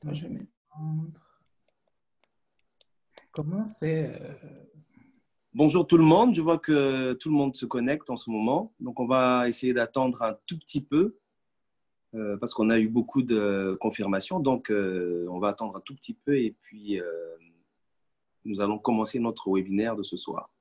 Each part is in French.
Moi, je vais m'étendre. Comment c'est Bonjour tout le monde, je vois que tout le monde se connecte en ce moment. Donc on va essayer d'attendre un tout petit peu parce qu'on a eu beaucoup de confirmations. Donc on va attendre un tout petit peu et puis nous allons commencer notre webinaire de ce soir.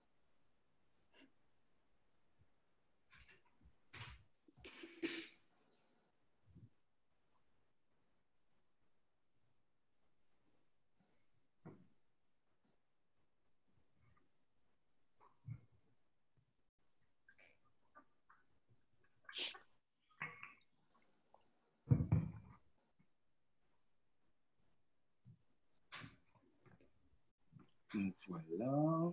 Voilà.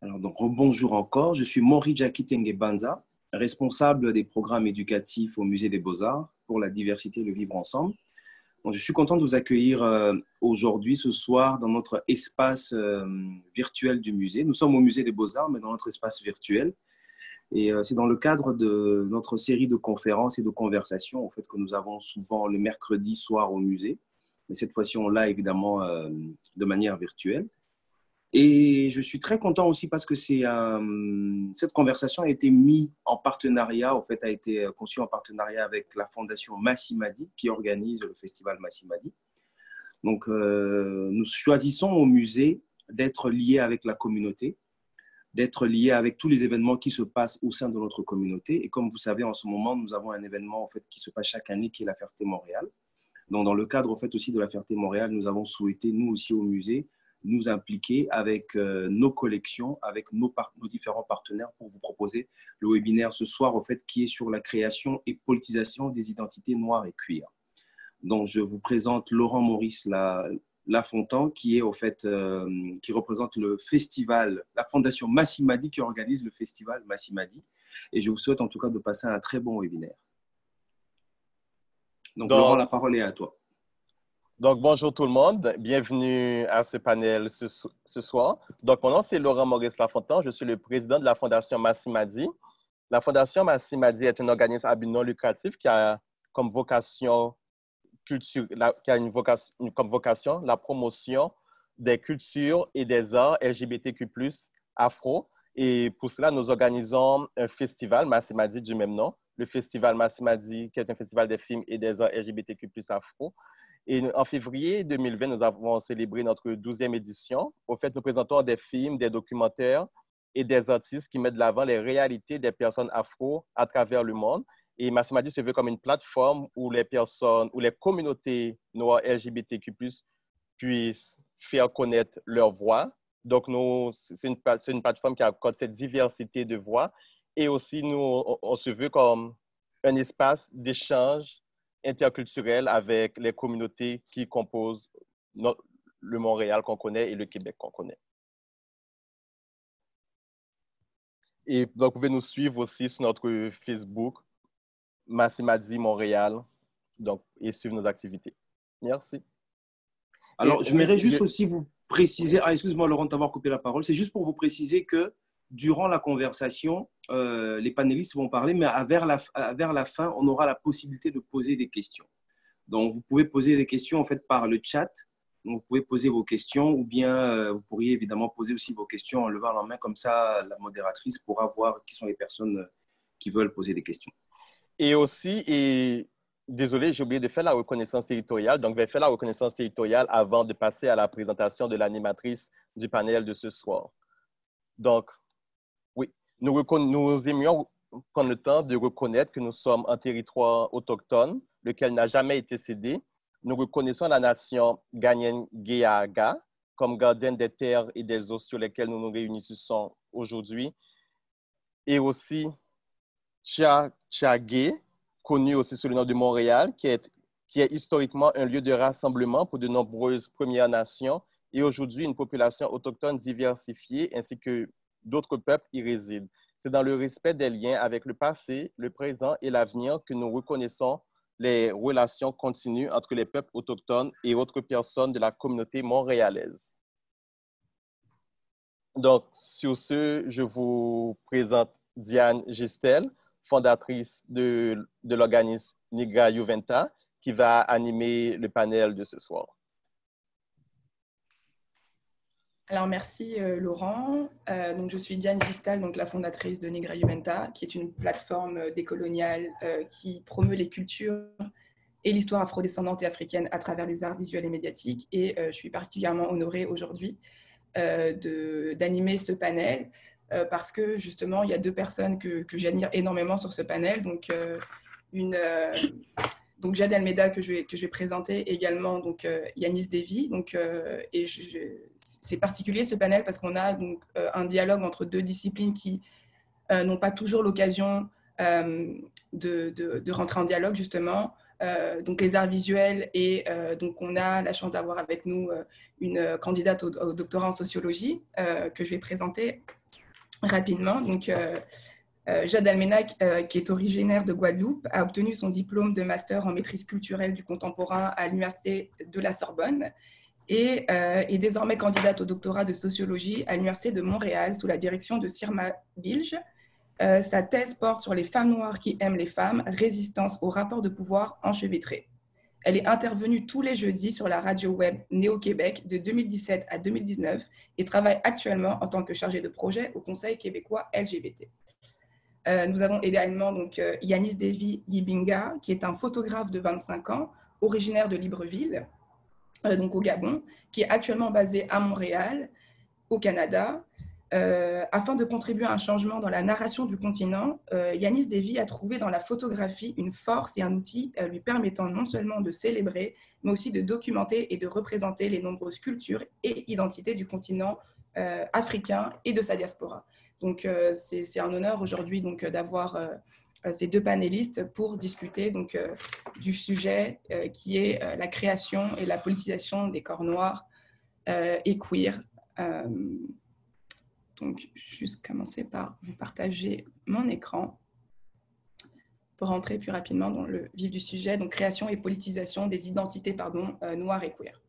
Alors, donc, bonjour encore. Je suis Maury Jakitenge Banza, responsable des programmes éducatifs au Musée des Beaux-Arts pour la diversité et le vivre ensemble. Donc, je suis content de vous accueillir aujourd'hui, ce soir, dans notre espace virtuel du musée. Nous sommes au Musée des Beaux-Arts, mais dans notre espace virtuel. Et c'est dans le cadre de notre série de conférences et de conversations, en fait, que nous avons souvent le mercredi soir au musée. Mais cette fois-ci, on l'a évidemment de manière virtuelle. Et je suis très content aussi parce que cette conversation a été mise en partenariat, en fait, a été conçue en partenariat avec la Fondation Massimadi qui organise le festival Massimadi. Donc, nous choisissons au musée d'être liés avec la communauté, d'être liés avec tous les événements qui se passent au sein de notre communauté. Et comme vous savez, en ce moment, nous avons un événement en fait, qui se passe chaque année, qui est la Ferté-Montréal. Donc, dans le cadre en fait, aussi de la Ferté-Montréal, nous avons souhaité, nous aussi au musée, nous impliquer avec nos collections, avec nos différents partenaires pour vous proposer le webinaire ce soir, en fait, qui est sur la création et politisation des identités noires et cuir. Donc, je vous présente Laurent Maurice Lafontan, qui est au fait, qui représente le festival, la Fondation Massimadi qui organise le festival Massimadi. Et je vous souhaite en tout cas de passer un très bon webinaire. Donc, Laurent, la parole est à toi. Donc, bonjour tout le monde. Bienvenue à ce panel ce soir. Donc, mon nom, c'est Laurent Maurice Lafontan. Je suis le président de la Fondation Massimadi. La Fondation Massimadi est un organisme à but non lucratif qui a comme vocation comme vocation la promotion des cultures et des arts LGBTQ+, afro. Et pour cela, nous organisons un festival Massimadi du même nom, le festival Massimadi, qui est un festival des films et des arts LGBTQ+, afro. Et en février 2020, nous avons célébré notre 12e édition. Au fait, nous présentons des films, des documentaires et des artistes qui mettent de l'avant les réalités des personnes afro à travers le monde. Et Massimadi se veut comme une plateforme où les personnes, où les communautés noires LGBTQ+, puissent faire connaître leur voix. Donc, c'est une plateforme qui accorde cette diversité de voix. Et aussi, on se veut comme un espace d'échange interculturel avec les communautés qui composent le Montréal qu'on connaît et le Québec qu'on connaît. Et donc, vous pouvez nous suivre aussi sur notre Facebook, Massimadi Montréal, donc, et suivre nos activités. Merci. Alors, j'aimerais juste aussi vous préciser, excuse-moi Laurent de t'avoir coupé la parole, c'est juste pour vous préciser que durant la conversation, les panélistes vont parler, mais vers la fin, on aura la possibilité de poser des questions. Donc, vous pouvez poser des questions en fait par le chat. Donc, vous pouvez poser vos questions ou bien vous pourriez évidemment poser aussi vos questions en levant la main. Comme ça, la modératrice pourra voir qui sont les personnes qui veulent poser des questions. Et aussi, désolé, j'ai oublié de faire la reconnaissance territoriale. Donc, je vais faire la reconnaissance territoriale avant de passer à la présentation de l'animatrice du panel de ce soir. Donc, oui, nous aimions prendre le temps de reconnaître que nous sommes un territoire autochtone, lequel n'a jamais été cédé. Nous reconnaissons la nation Ghanien-Guéaga comme gardienne des terres et des eaux sur lesquelles nous nous réunissons aujourd'hui. Et aussi Tchagé, connu aussi sous le nom de Montréal, qui est historiquement un lieu de rassemblement pour de nombreuses Premières Nations et aujourd'hui une population autochtone diversifiée ainsi que d'autres peuples y résident. C'est dans le respect des liens avec le passé, le présent et l'avenir que nous reconnaissons les relations continues entre les peuples autochtones et autres personnes de la communauté montréalaise. Donc, sur ce, je vous présente Diane Gistel, fondatrice de l'organisme Nigra Juventa, qui va animer le panel de ce soir. Alors, merci Laurent. Donc, je suis Diane Gistal, donc la fondatrice de Nigra Juventa, qui est une plateforme décoloniale qui promeut les cultures et l'histoire afrodescendante et africaine à travers les arts visuels et médiatiques. Et je suis particulièrement honorée aujourd'hui d'animer ce panel parce que justement, il y a deux personnes que j'admire énormément sur ce panel. Donc, Jade Almeida que je vais présenter, et également donc Yanis Devi. Donc, et c'est particulier ce panel parce qu'on a donc un dialogue entre deux disciplines qui n'ont pas toujours l'occasion de rentrer en dialogue justement. Donc les arts visuels et donc on a la chance d'avoir avec nous une candidate au doctorat en sociologie que je vais présenter rapidement. Donc Jade Almeida, qui est originaire de Guadeloupe, a obtenu son diplôme de master en maîtrise culturelle du contemporain à l'université de la Sorbonne et est désormais candidate au doctorat de sociologie à l'université de Montréal sous la direction de Sirma Bilge. Sa thèse porte sur les femmes noires qui aiment les femmes, résistance au rapport de pouvoir enchevêtré. Elle est intervenue tous les jeudis sur la radio web Néo-Québec de 2017 à 2019 et travaille actuellement en tant que chargée de projet au Conseil québécois LGBT. Nous avons également donc, Yanis Devi Yibinga, qui est un photographe de 25 ans, originaire de Libreville, donc au Gabon, qui est actuellement basé à Montréal, au Canada. Afin de contribuer à un changement dans la narration du continent, Yanis Devi a trouvé dans la photographie une force et un outil lui permettant non seulement de célébrer, mais aussi de documenter et de représenter les nombreuses cultures et identités du continent africain et de sa diaspora. Donc, c'est un honneur aujourd'hui d'avoir ces deux panélistes pour discuter donc, du sujet qui est la création et la politisation des corps noirs et queer. Donc, juste commencer par vous partager mon écran pour rentrer plus rapidement dans le vif du sujet, donc création et politisation des identités noires et queer.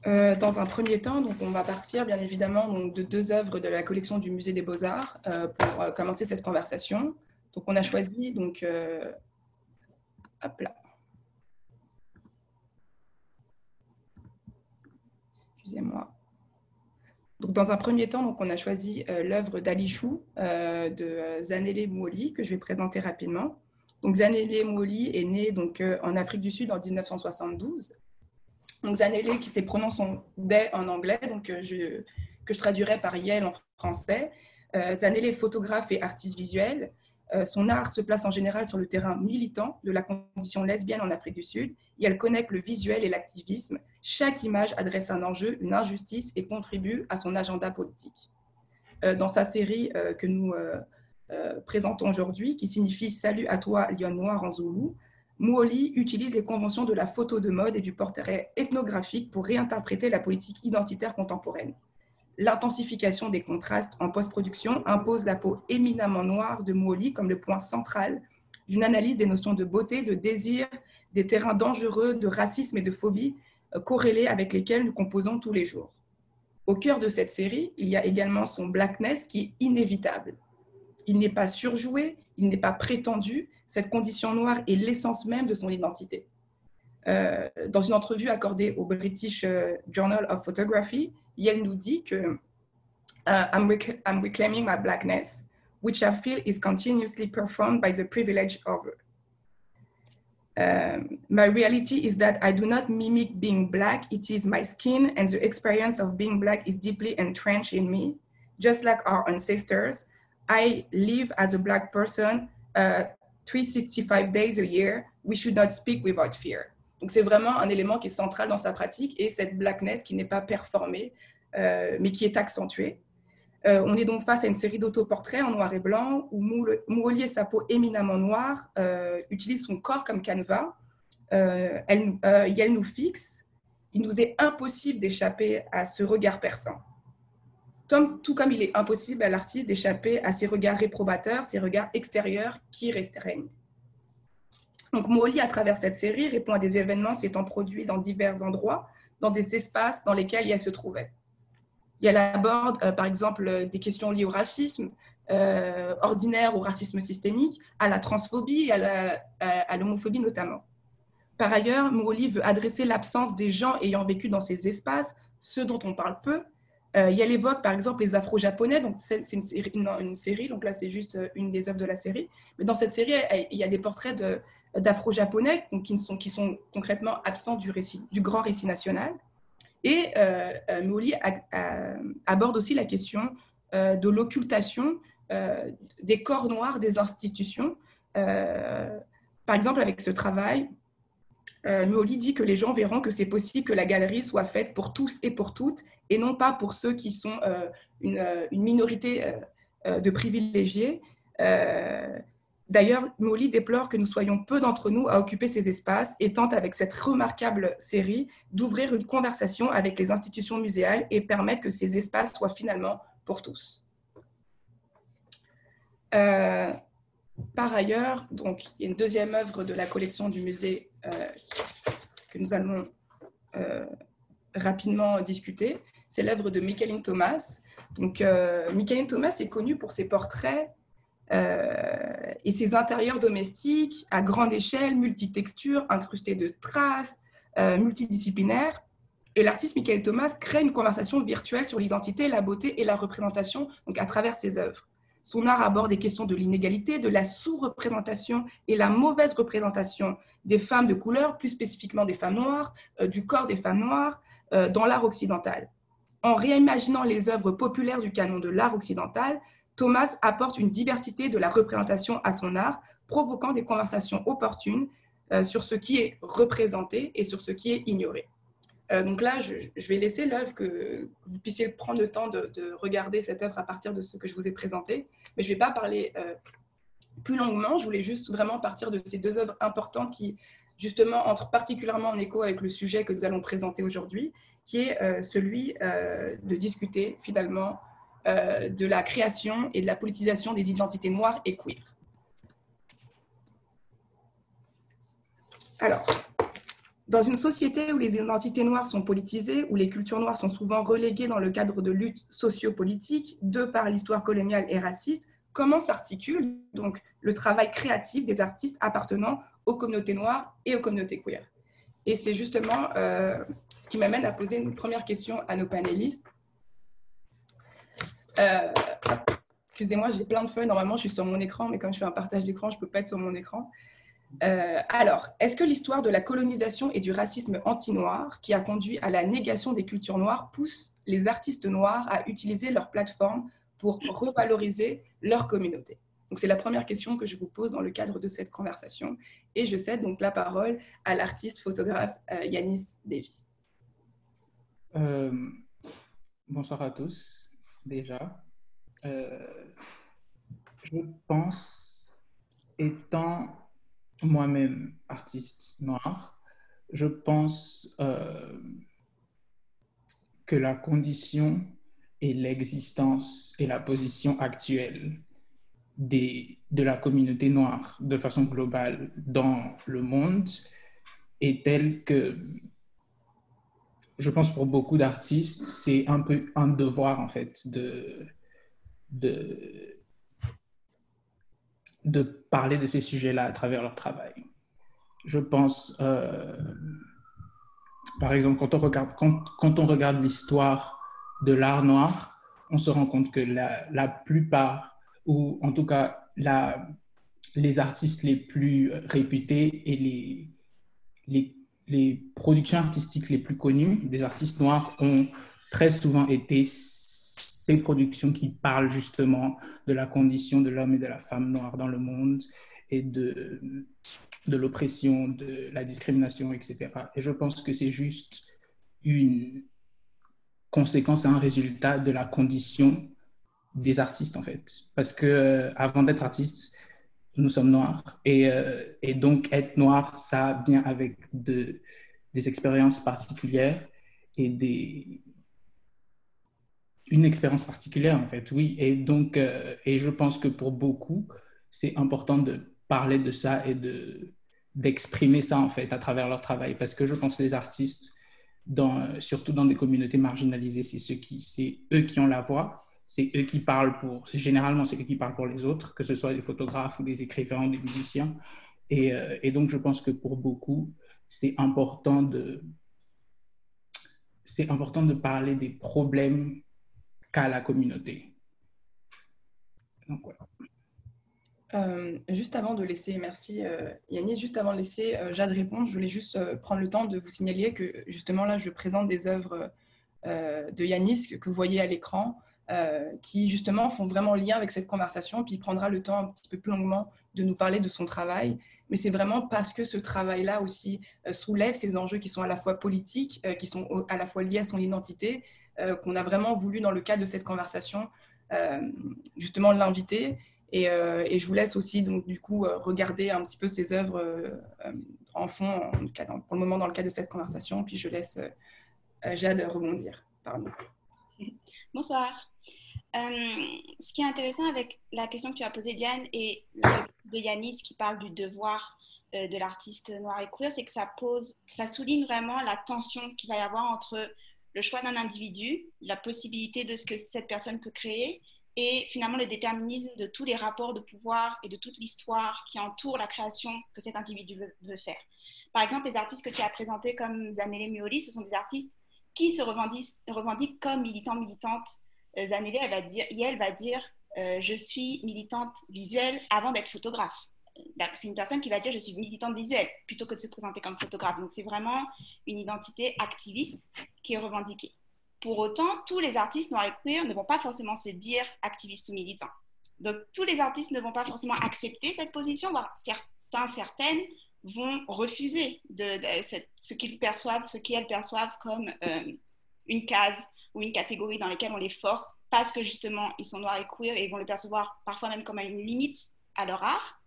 Dans un premier temps, donc, on va partir bien évidemment donc, de deux œuvres de la collection du Musée des Beaux-Arts pour commencer cette conversation. Donc, on a choisi, donc, hop là. Excusez-moi. Donc, dans un premier temps, donc, on a choisi l'œuvre d'Ali Chou de Zanele Mooli, que je vais présenter rapidement. Donc, Zanele Mooli est né donc, en Afrique du Sud en 1972. Donc, Zanele, ses pronoms sont they en anglais, donc, que je traduirai par Yel en français. Zanele est photographe et artiste visuel. Son art se place en général sur le terrain militant de la condition lesbienne en Afrique du Sud et elle connecte le visuel et l'activisme. Chaque image adresse un enjeu, une injustice et contribue à son agenda politique. Dans sa série que nous présentons aujourd'hui, qui signifie « Salut à toi, lion noir » en zoulou, Mooli utilise les conventions de la photo de mode et du portrait ethnographique pour réinterpréter la politique identitaire contemporaine. L'intensification des contrastes en post-production impose la peau éminemment noire de Mooli comme le point central d'une analyse des notions de beauté, de désir, des terrains dangereux, de racisme et de phobie corrélés avec lesquels nous composons tous les jours. Au cœur de cette série, il y a également son blackness qui est inévitable. Il n'est pas surjoué, il n'est pas prétendu, cette condition noire est l'essence même de son identité. Dans une entrevue accordée au British Journal of Photography, Yel nous dit que I'm reclaiming my blackness, which I feel is continuously performed by the privilege of my reality is that I do not mimic being black, it is my skin and the experience of being black is deeply entrenched in me. Just like our ancestors, I live as a black person 365 days a year. We should not speak without fear. Donc, c'est vraiment un élément qui est central dans sa pratique et cette blackness qui n'est pas performée, mais qui est accentuée. On est donc face à une série d'autoportraits en noir et blanc où Mooli et sa peau éminemment noire utilise son corps comme canevas. Elle nous fixe. Il nous est impossible d'échapper à ce regard perçant. Tout comme il est impossible à l'artiste d'échapper à ces regards réprobateurs, ces regards extérieurs qui restreignent. Donc, Mooli, à travers cette série, répond à des événements s'étant produits dans divers endroits, dans des espaces dans lesquels il se trouvait. Et elle aborde, par exemple, des questions liées au racisme ordinaire, au racisme systémique, à la transphobie et à l'homophobie notamment. Par ailleurs, Mouoli veut adresser l'absence des gens ayant vécu dans ces espaces, ceux dont on parle peu. Et elle évoque par exemple les Afro-Japonais, donc c'est une série, donc là c'est juste une des œuvres de la série. Mais dans cette série, il y a des portraits d'Afro-Japonais qui sont concrètement absents du grand récit national. Et Mouoli aborde aussi la question de l'occultation des corps noirs des institutions. Par exemple, avec ce travail, Mouoli dit que les gens verront que c'est possible que la galerie soit faite pour tous et pour toutes, et non pas pour ceux qui sont une minorité de privilégiés. D'ailleurs, Mouoli déplore que nous soyons peu d'entre nous à occuper ces espaces et tente avec cette remarquable série d'ouvrir une conversation avec les institutions muséales et permettre que ces espaces soient finalement pour tous. Par ailleurs, donc, il y a une deuxième œuvre de la collection du musée que nous allons rapidement discuter. C'est l'œuvre de Michaeline Thomas. Donc, Michaeline Thomas est connue pour ses portraits et ses intérieurs domestiques à grande échelle, multitextures, incrustés de strass, multidisciplinaires. Et l'artiste Michaeline Thomas crée une conversation virtuelle sur l'identité, la beauté et la représentation donc à travers ses œuvres. Son art aborde des questions de l'inégalité, de la sous-représentation et la mauvaise représentation des femmes de couleur, plus spécifiquement des femmes noires, du corps des femmes noires, dans l'art occidental. En réimaginant les œuvres populaires du canon de l'art occidental, Thomas apporte une diversité de la représentation à son art, provoquant des conversations opportunes sur ce qui est représenté et sur ce qui est ignoré. Donc là, je vais laisser l'œuvre que vous puissiez prendre le temps de regarder cette œuvre à partir de ce que je vous ai présenté. Mais je ne vais pas parler plus longuement. Je voulais juste vraiment partir de ces deux œuvres importantes qui, justement, entrent particulièrement en écho avec le sujet que nous allons présenter aujourd'hui, qui est celui de discuter finalement de la création et de la politisation des identités noires et queer. Alors, dans une société où les identités noires sont politisées, où les cultures noires sont souvent reléguées dans le cadre de luttes socio-politiques, de par l'histoire coloniale et raciste, comment s'articule donc le travail créatif des artistes appartenant aux communautés noires et aux communautés queer? Et c'est justement ce qui m'amène à poser une première question à nos panélistes. Excusez-moi, j'ai plein de feuilles. Normalement, je suis sur mon écran, mais comme je fais un partage d'écran, je ne peux pas être sur mon écran. Alors, est-ce que l'histoire de la colonisation et du racisme anti-noir qui a conduit à la négation des cultures noires pousse les artistes noirs à utiliser leur plateforme pour revaloriser leur communauté? Donc, c'est la première question que je vous pose dans le cadre de cette conversation. Et je cède donc la parole à l'artiste photographe Yanis Devi. Bonsoir à tous, déjà. Je pense, étant moi-même artiste noir, je pense que la condition et l'existence et la position actuelle de la communauté noire de façon globale dans le monde est telle que, je pense pour beaucoup d'artistes, c'est un peu un devoir en fait de parler de ces sujets-là à travers leur travail. Je pense, par exemple, quand on regarde l'histoire de l'art noir, on se rend compte que la plupart, ou en tout cas les artistes les plus réputés et les productions artistiques les plus connues des artistes noirs ont très souvent été ces productions qui parlent justement de la condition de l'homme et de la femme noire dans le monde et de l'oppression, de la discrimination, etc. Et je pense que c'est juste une conséquence et un résultat de la condition des artistes, en fait. Parce que avant d'être artiste, nous sommes noirs. Et donc, être noir, ça vient avec des expériences particulières et une expérience particulière, en fait, oui. Et donc, et je pense que pour beaucoup, c'est important de parler de ça et d'exprimer ça, en fait, à travers leur travail. Parce que je pense que les artistes surtout dans des communautés marginalisées. C'est eux qui ont la voix, c'est eux qui parlent généralement, c'est eux qui parlent pour les autres, que ce soit des photographes ou des écrivains ou des musiciens. Et donc, je pense que pour beaucoup, c'est important de parler des problèmes qu'a la communauté. Donc, voilà. Juste avant de laisser, merci Yanis, juste avant de laisser Jade répondre, je voulais juste prendre le temps de vous signaler que justement là, je présente des œuvres de Yanis que vous voyez à l'écran, qui justement font vraiment lien avec cette conversation, puis il prendra le temps un petit peu plus longuement de nous parler de son travail. Mais c'est vraiment parce que ce travail-là aussi soulève ces enjeux qui sont à la fois politiques, qui sont à la fois liés à son identité, qu'on a vraiment voulu, dans le cadre de cette conversation, justement l'inviter. Et je vous laisse aussi, donc, du coup, regarder un petit peu ces œuvres en fond, pour le moment, dans le cadre de cette conversation. Puis je laisse Jade rebondir. Pardon. Bonsoir. Ce qui est intéressant avec la question que tu as posée, Diane, et de Yanis qui parle du devoir de l'artiste noir et queer, c'est que ça souligne vraiment la tension qu'il va y avoir entre le choix d'un individu, la possibilité de ce que cette personne peut créer, et finalement le déterminisme de tous les rapports de pouvoir et de toute l'histoire qui entoure la création que cet individu veut faire. Par exemple, les artistes que tu as présentés comme Zanele Muoli, ce sont des artistes qui se revendiquent comme militantes. Zanele, elle va dire je suis militante visuelle avant d'être photographe. C'est une personne qui va dire je suis militante visuelle plutôt que de se présenter comme photographe. Donc c'est vraiment une identité activiste qui est revendiquée. Pour autant, tous les artistes noirs et queer ne vont pas forcément se dire activistes ou militants. Donc, tous les artistes ne vont pas forcément accepter cette position, voire certaines vont refuser ce qu'elles perçoivent comme une case ou une catégorie dans laquelle on les force parce que justement, ils sont noirs et queer et ils vont le percevoir parfois même comme une limite à leur art.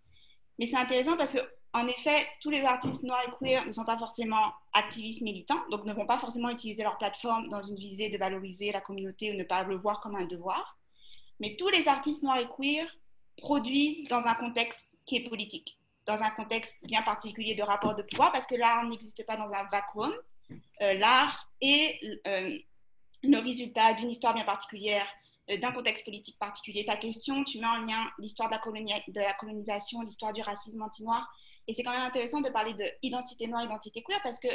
Mais c'est intéressant parce que en effet, tous les artistes noirs et queer ne sont pas forcément activistes militants, donc ne vont pas forcément utiliser leur plateforme dans une visée de valoriser la communauté ou ne pas le voir comme un devoir. Mais tous les artistes noirs et queer produisent dans un contexte qui est politique, dans un contexte bien particulier de rapport de pouvoir, parce que l'art n'existe pas dans un vacuum. L'art est le résultat d'une histoire bien particulière, d'un contexte politique particulier. Ta question, tu mets en lien l'histoire de la colonisation, l'histoire du racisme anti-noir. Et c'est quand même intéressant de parler d'identité noire, identité queer, parce que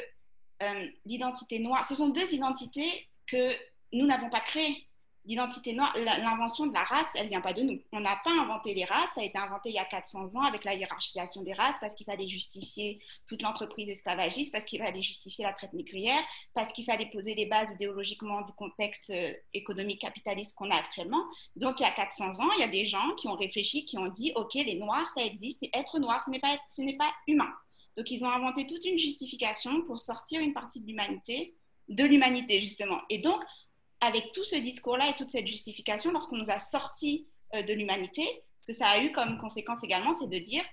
l'identité noire, ce sont deux identités que nous n'avons pas créées. L'identité noire, l'invention de la race, elle ne vient pas de nous. On n'a pas inventé les races, ça a été inventé il y a 400 ans avec la hiérarchisation des races, parce qu'il fallait justifier toute l'entreprise esclavagiste, parce qu'il fallait justifier la traite négrière, parce qu'il fallait poser les bases idéologiquement du contexte économique capitaliste qu'on a actuellement. Donc il y a 400 ans, il y a des gens qui ont réfléchi, qui ont dit « Ok, les noirs, ça existe, et être noir, ce n'est pas humain ». Donc ils ont inventé toute une justification pour sortir une partie de l'humanité justement. Et donc, avec tout ce discours-là et toute cette justification, lorsqu'on nous a sortis de l'humanité, ce que ça a eu comme conséquence également, c'est de dire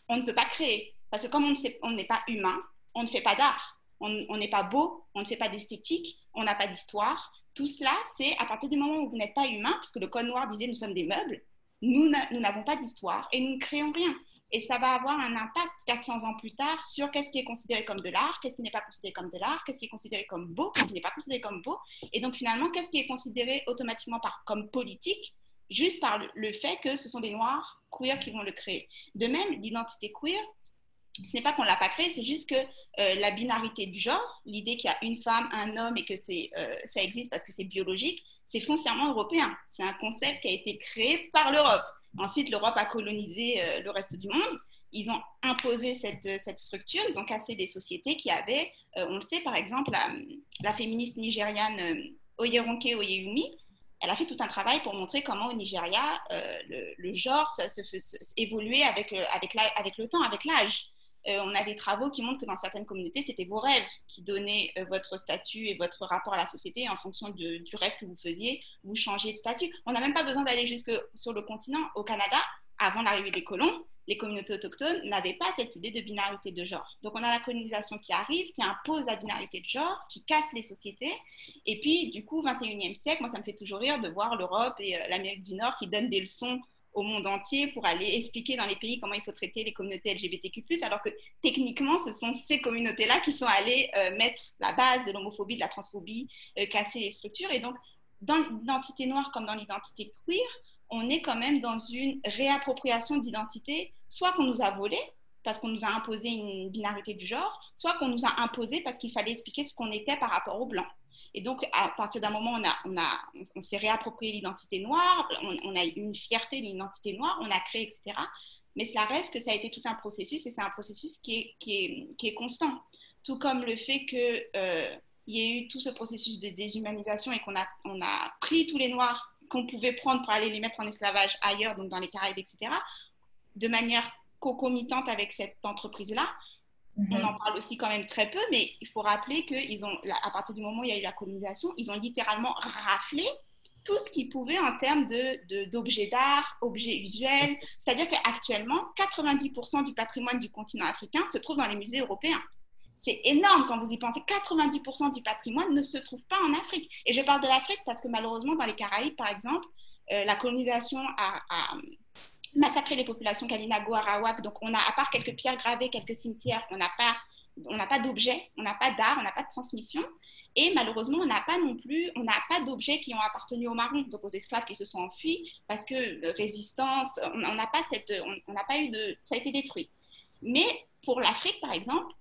on ne peut pas créer. Parce que comme on n'est pas humain, on ne fait pas d'art. On n'est pas beau, on ne fait pas d'esthétique, on n'a pas d'histoire. Tout cela, c'est à partir du moment où vous n'êtes pas humain, puisque le Code noir disait nous sommes des meubles, nous n'avons pas d'histoire et nous ne créons rien. Et ça va avoir un impact 400 ans plus tard sur qu'est-ce qui est considéré comme de l'art, qu'est-ce qui n'est pas considéré comme de l'art, qu'est-ce qui est considéré comme beau, qu'est-ce qui n'est pas considéré comme beau. Et donc finalement, qu'est-ce qui est considéré automatiquement comme politique, juste par le fait que ce sont des noirs queer qui vont le créer. De même, l'identité queer, ce n'est pas qu'on ne l'a pas créée, c'est juste que la binarité du genre, l'idée qu'il y a une femme, un homme et que ça existe parce que c'est biologique, c'est foncièrement européen. C'est un concept qui a été créé par l'Europe. Ensuite, l'Europe a colonisé le reste du monde. Ils ont imposé cette structure, ils ont cassé des sociétés qui avaient, on le sait par exemple, la féministe nigériane Oyeronke Oyeyumi, elle a fait tout un travail pour montrer comment au Nigeria, le genre se fait évoluer avec le temps, avec l'âge. On a des travaux qui montrent que dans certaines communautés, c'était vos rêves qui donnaient votre statut et votre rapport à la société. En fonction du rêve que vous faisiez, vous changiez de statut. On n'a même pas besoin d'aller jusque sur le continent. Au Canada, avant l'arrivée des colons, les communautés autochtones n'avaient pas cette idée de binarité de genre. Donc, on a la colonisation qui arrive, qui impose la binarité de genre, qui casse les sociétés. Et puis, du coup, 21e siècle, moi, ça me fait toujours rire de voir l'Europe et l'Amérique du Nord qui donnent des leçons au monde entier pour aller expliquer dans les pays comment il faut traiter les communautés LGBTQ+, alors que techniquement, ce sont ces communautés-là qui sont allées mettre la base de l'homophobie, de la transphobie, casser les structures. Et donc, dans l'identité noire comme dans l'identité queer, on est quand même dans une réappropriation d'identité, soit qu'on nous a volé, parce qu'on nous a imposé une binarité du genre, soit qu'on nous a imposé parce qu'il fallait expliquer ce qu'on était par rapport aux Blancs. Et donc, à partir d'un moment, on s'est réapproprié l'identité noire, on a une fierté d'une identité noire, on a créé, etc. Mais cela reste que ça a été tout un processus, et c'est un processus qui est constant. Tout comme le fait qu'il y ait eu tout ce processus de déshumanisation et qu'on a pris tous les Noirs qu'on pouvait prendre pour aller les mettre en esclavage ailleurs, donc dans les Caraïbes, etc., de manière concomitante avec cette entreprise-là. On en parle aussi quand même très peu, mais il faut rappeler qu'à partir du moment où il y a eu la colonisation, ils ont littéralement raflé tout ce qu'ils pouvaient en termes d'objets d'art, objets usuels. C'est-à-dire qu'actuellement, 90% du patrimoine du continent africain se trouve dans les musées européens. C'est énorme quand vous y pensez. 90% du patrimoine ne se trouve pas en Afrique. Et je parle de l'Afrique parce que malheureusement, dans les Caraïbes, par exemple, la colonisation a massacrer les populations Kalinago, Arawak. Donc, on a, à part quelques pierres gravées, quelques cimetières, on n'a pas d'objets, on n'a pas d'art, on n'a pas de transmission. Et malheureusement, on n'a pas d'objets qui ont appartenu aux marrons, donc aux esclaves qui se sont enfuis, parce que résistance, on n'a pas eu de, ça a été détruit. Mais pour l'Afrique, par exemple,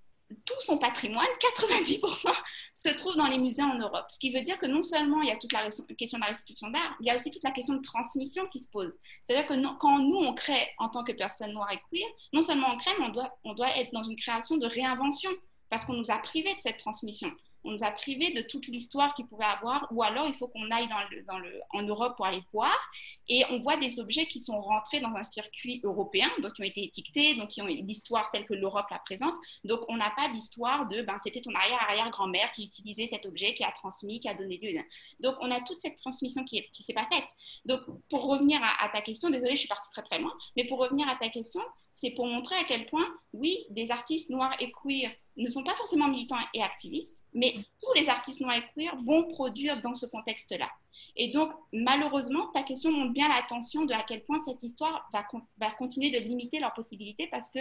tout son patrimoine, 90%, se trouve dans les musées en Europe. Ce qui veut dire que non seulement il y a toute la question de la restitution d'art, il y a aussi toute la question de transmission qui se pose. C'est-à-dire que quand nous, on crée en tant que personne noire et queer, non seulement on crée, mais on doit être dans une création de réinvention, parce qu'on nous a privés de cette transmission. On nous a privés de toute l'histoire qu'il pouvait avoir, ou alors il faut qu'on aille en Europe pour aller voir. Et on voit des objets qui sont rentrés dans un circuit européen, donc qui ont été étiquetés, donc qui ont l'histoire telle que l'Europe la présente. Donc on n'a pas l'histoire de c'était ton arrière-arrière-grand-mère qui utilisait cet objet, qui a transmis, qui a donné lieu. Donc on a toute cette transmission qui s'est pas faite. Donc pour revenir à ta question, désolée, je suis partie très très loin, mais pour revenir à ta question, c'est pour montrer à quel point, oui, des artistes noirs et queer ne sont pas forcément militants et activistes, mais tous les artistes noirs et queer vont produire dans ce contexte-là. Et donc, malheureusement, ta question montre bien la tension de à quel point cette histoire va continuer de limiter leurs possibilités parce que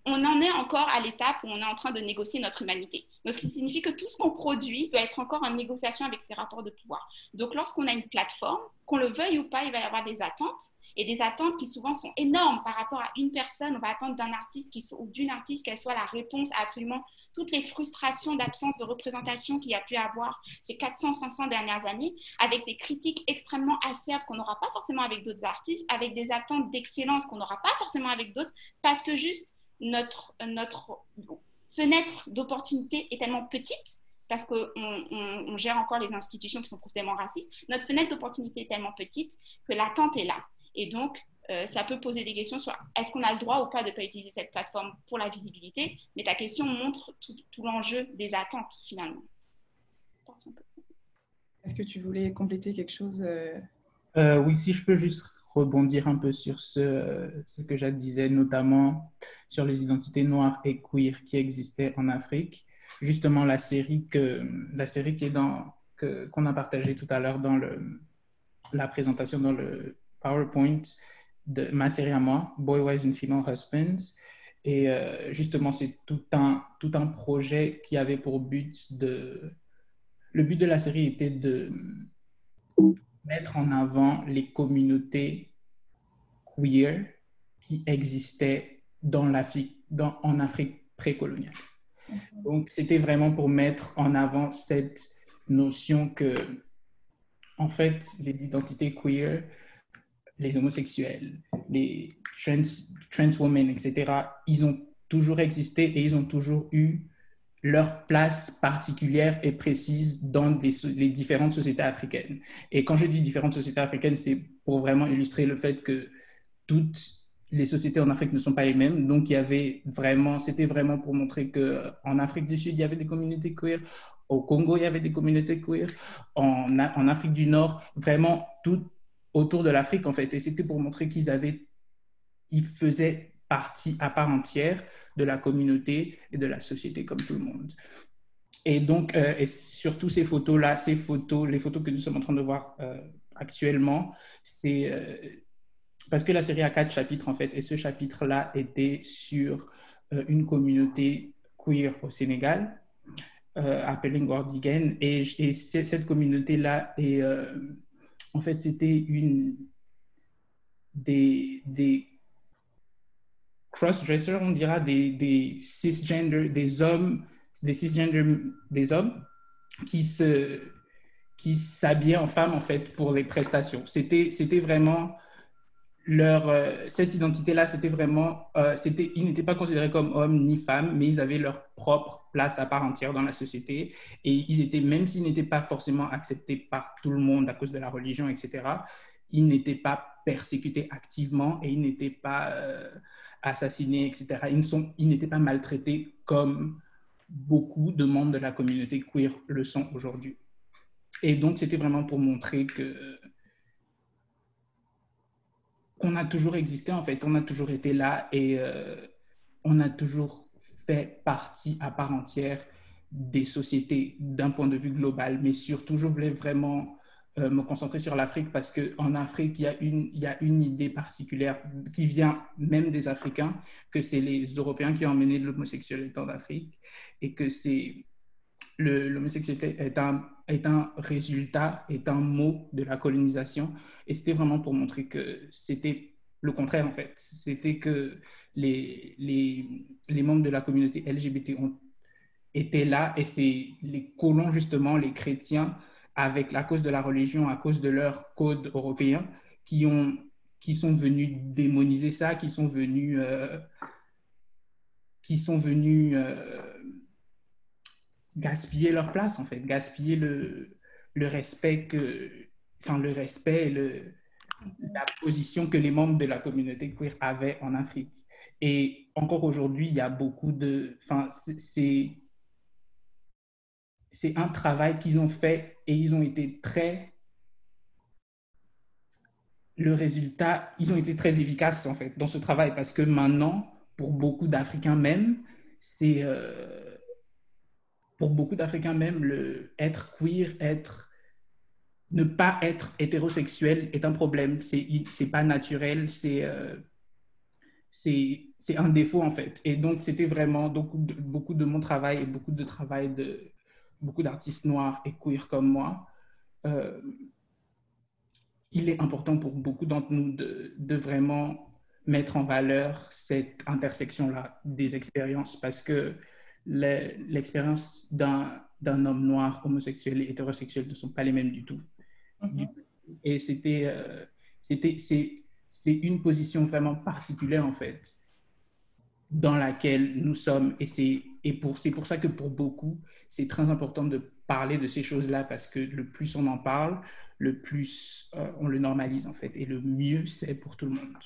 on en est encore à l'étape où on est en train de négocier notre humanité. Donc, ce qui signifie que tout ce qu'on produit doit être encore en négociation avec ces rapports de pouvoir. Donc, lorsqu'on a une plateforme, qu'on le veuille ou pas, il va y avoir des attentes, et des attentes qui souvent sont énormes par rapport à une personne. On va attendre d'un artiste ou d'une artiste qu'elle soit la réponse à absolument toutes les frustrations d'absence de représentation qu'il y a pu avoir ces 400-500 dernières années, avec des critiques extrêmement acerbes qu'on n'aura pas forcément avec d'autres artistes, avec des attentes d'excellence qu'on n'aura pas forcément avec d'autres, parce que juste notre fenêtre d'opportunité est tellement petite, parce qu'on gère encore les institutions qui sont profondément racistes, notre fenêtre d'opportunité est tellement petite que l'attente est là. Et donc, ça peut poser des questions sur est-ce qu'on a le droit ou pas de ne pas utiliser cette plateforme pour la visibilité, mais ta question montre tout l'enjeu des attentes, finalement. Est-ce que tu voulais compléter quelque chose Oui, si je peux juste rebondir un peu sur ce que Jade disait, notamment sur les identités noires et queer qui existaient en Afrique. Justement, la série qu'on a partagée tout à l'heure dans la présentation dans le PowerPoint de ma série à moi, Boy, Wives and Female Husbands. Et justement, c'est tout un projet qui avait pour but le but de la série était de mettre en avant les communautés queer qui existaient en Afrique précoloniale. Donc, c'était vraiment pour mettre en avant cette notion que, en fait, les identités queer, les homosexuels, les trans women, etc., ils ont toujours existé et ils ont toujours eu leur place particulière et précise dans les différentes sociétés africaines. Et quand je dis différentes sociétés africaines, c'est pour vraiment illustrer le fait que toutes les sociétés en Afrique ne sont pas les mêmes. Donc, c'était vraiment pour montrer qu'en Afrique du Sud, il y avait des communautés queer. Au Congo, il y avait des communautés queer. En Afrique du Nord, vraiment tout autour de l'Afrique, en fait. Et c'était pour montrer ils faisaient partie à part entière de la communauté et de la société comme tout le monde. Et donc, et surtout ces photos-là, les photos que nous sommes en train de voir actuellement, c'est parce que la série a 4 chapitres, en fait, et ce chapitre-là était sur une communauté queer au Sénégal, appelée Ngordigen, et cette communauté-là, en fait, c'était une des cross-dressers, on dira, des cisgender, des hommes qui s'habillaient en femmes, en fait, pour les prestations. C'était vraiment cette identité-là, c'était vraiment, ils n'étaient pas considérés comme hommes ni femmes, mais ils avaient leur propre place à part entière dans la société. Et ils étaient, même s'ils n'étaient pas forcément acceptés par tout le monde à cause de la religion, etc., ils n'étaient pas persécutés activement et ils n'étaient pas assassinés, etc. Ils n'étaient pas maltraités comme beaucoup de membres de la communauté queer le sont aujourd'hui. Et donc, c'était vraiment pour montrer qu'on a toujours existé, en fait. On a toujours été là et on a toujours fait partie à part entière des sociétés d'un point de vue global. Mais surtout, je voulais vraiment me concentrer sur l'Afrique parce qu'en Afrique, il y a une idée particulière qui vient même des Africains, que c'est les Européens qui ont emmené l'homosexualité en Afrique et que l'homosexualité est un résultat, est un mot de la colonisation. Et c'était vraiment pour montrer que c'était le contraire, en fait. C'était que les membres de la communauté LGBT étaient là et c'est les colons, justement, les chrétiens, à cause de la religion, à cause de leur code européen, qui sont venus démoniser ça, qui sont venus gaspiller leur place, en fait, gaspiller le respect le respect et la position que les membres de la communauté queer avaient en Afrique. Et encore aujourd'hui, il y a beaucoup c'est un travail qu'ils ont fait et ils ont été le résultat, ils ont été très efficaces, en fait, dans ce travail parce que maintenant, pour beaucoup d'Africains même, pour beaucoup d'Africains même, être queer, ne pas être hétérosexuel est un problème. C'est pas naturel, c'est un défaut, en fait. Et donc, c'était vraiment beaucoup de mon travail et beaucoup de travail de beaucoup d'artistes noirs et queer comme moi. Il est important pour beaucoup d'entre nous de vraiment mettre en valeur cette intersection-là des expériences parce que l'expérience d'un homme noir, homosexuel et hétérosexuel ne sont pas les mêmes du tout. Et c'est une position vraiment particulière, en fait, dans laquelle nous sommes. Et c'est pour ça que pour beaucoup, c'est très important de parler de ces choses-là parce que le plus on en parle, le plus on le normalise, en fait. Et le mieux, c'est pour tout le monde.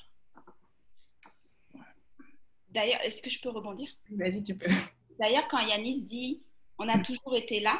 D'ailleurs, est-ce que je peux rebondir? Vas-y, tu peux. D'ailleurs, quand Yanis dit « on a toujours été là »,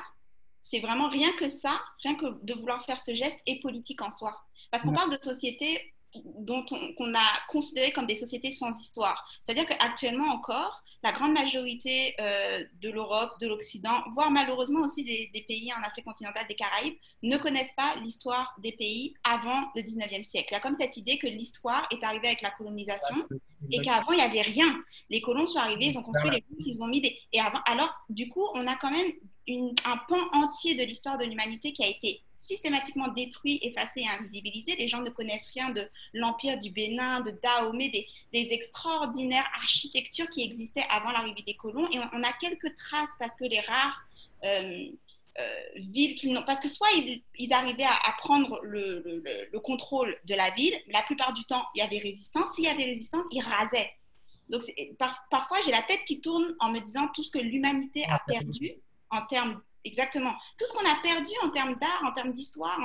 c'est vraiment rien que ça, rien que de vouloir faire ce geste est politique en soi. Parce qu'on parle de sociétés qu'on a considérées comme des sociétés sans histoire. C'est-à-dire qu'actuellement encore, la grande majorité de l'Europe, de l'Occident, voire malheureusement aussi des pays en Afrique continentale, des Caraïbes, ne connaissent pas l'histoire des pays avant le 19e siècle. Il y a comme cette idée que l'histoire est arrivée avec la colonisation et qu'avant, il n'y avait rien. Les colons sont arrivés, ils ont construit les routes, ils ont mis des... Et avant, alors, du coup, on a quand même un pan entier de l'histoire de l'humanité qui a été systématiquement détruit, effacé et invisibilisé. Les gens ne connaissent rien de l'Empire du Bénin, de Dahomey, des extraordinaires architectures qui existaient avant l'arrivée des colons. Et on a quelques traces parce que les rares villes qu'ils n'ont... Parce que soit ils arrivaient à prendre le contrôle de la ville, la plupart du temps, il y avait résistance. S'il y avait résistance, ils rasaient. Donc, parfois, j'ai la tête qui tourne en me disant tout ce que l'humanité a perdu en termes... Exactement. Tout ce qu'on a perdu en termes d'art, en termes d'histoire,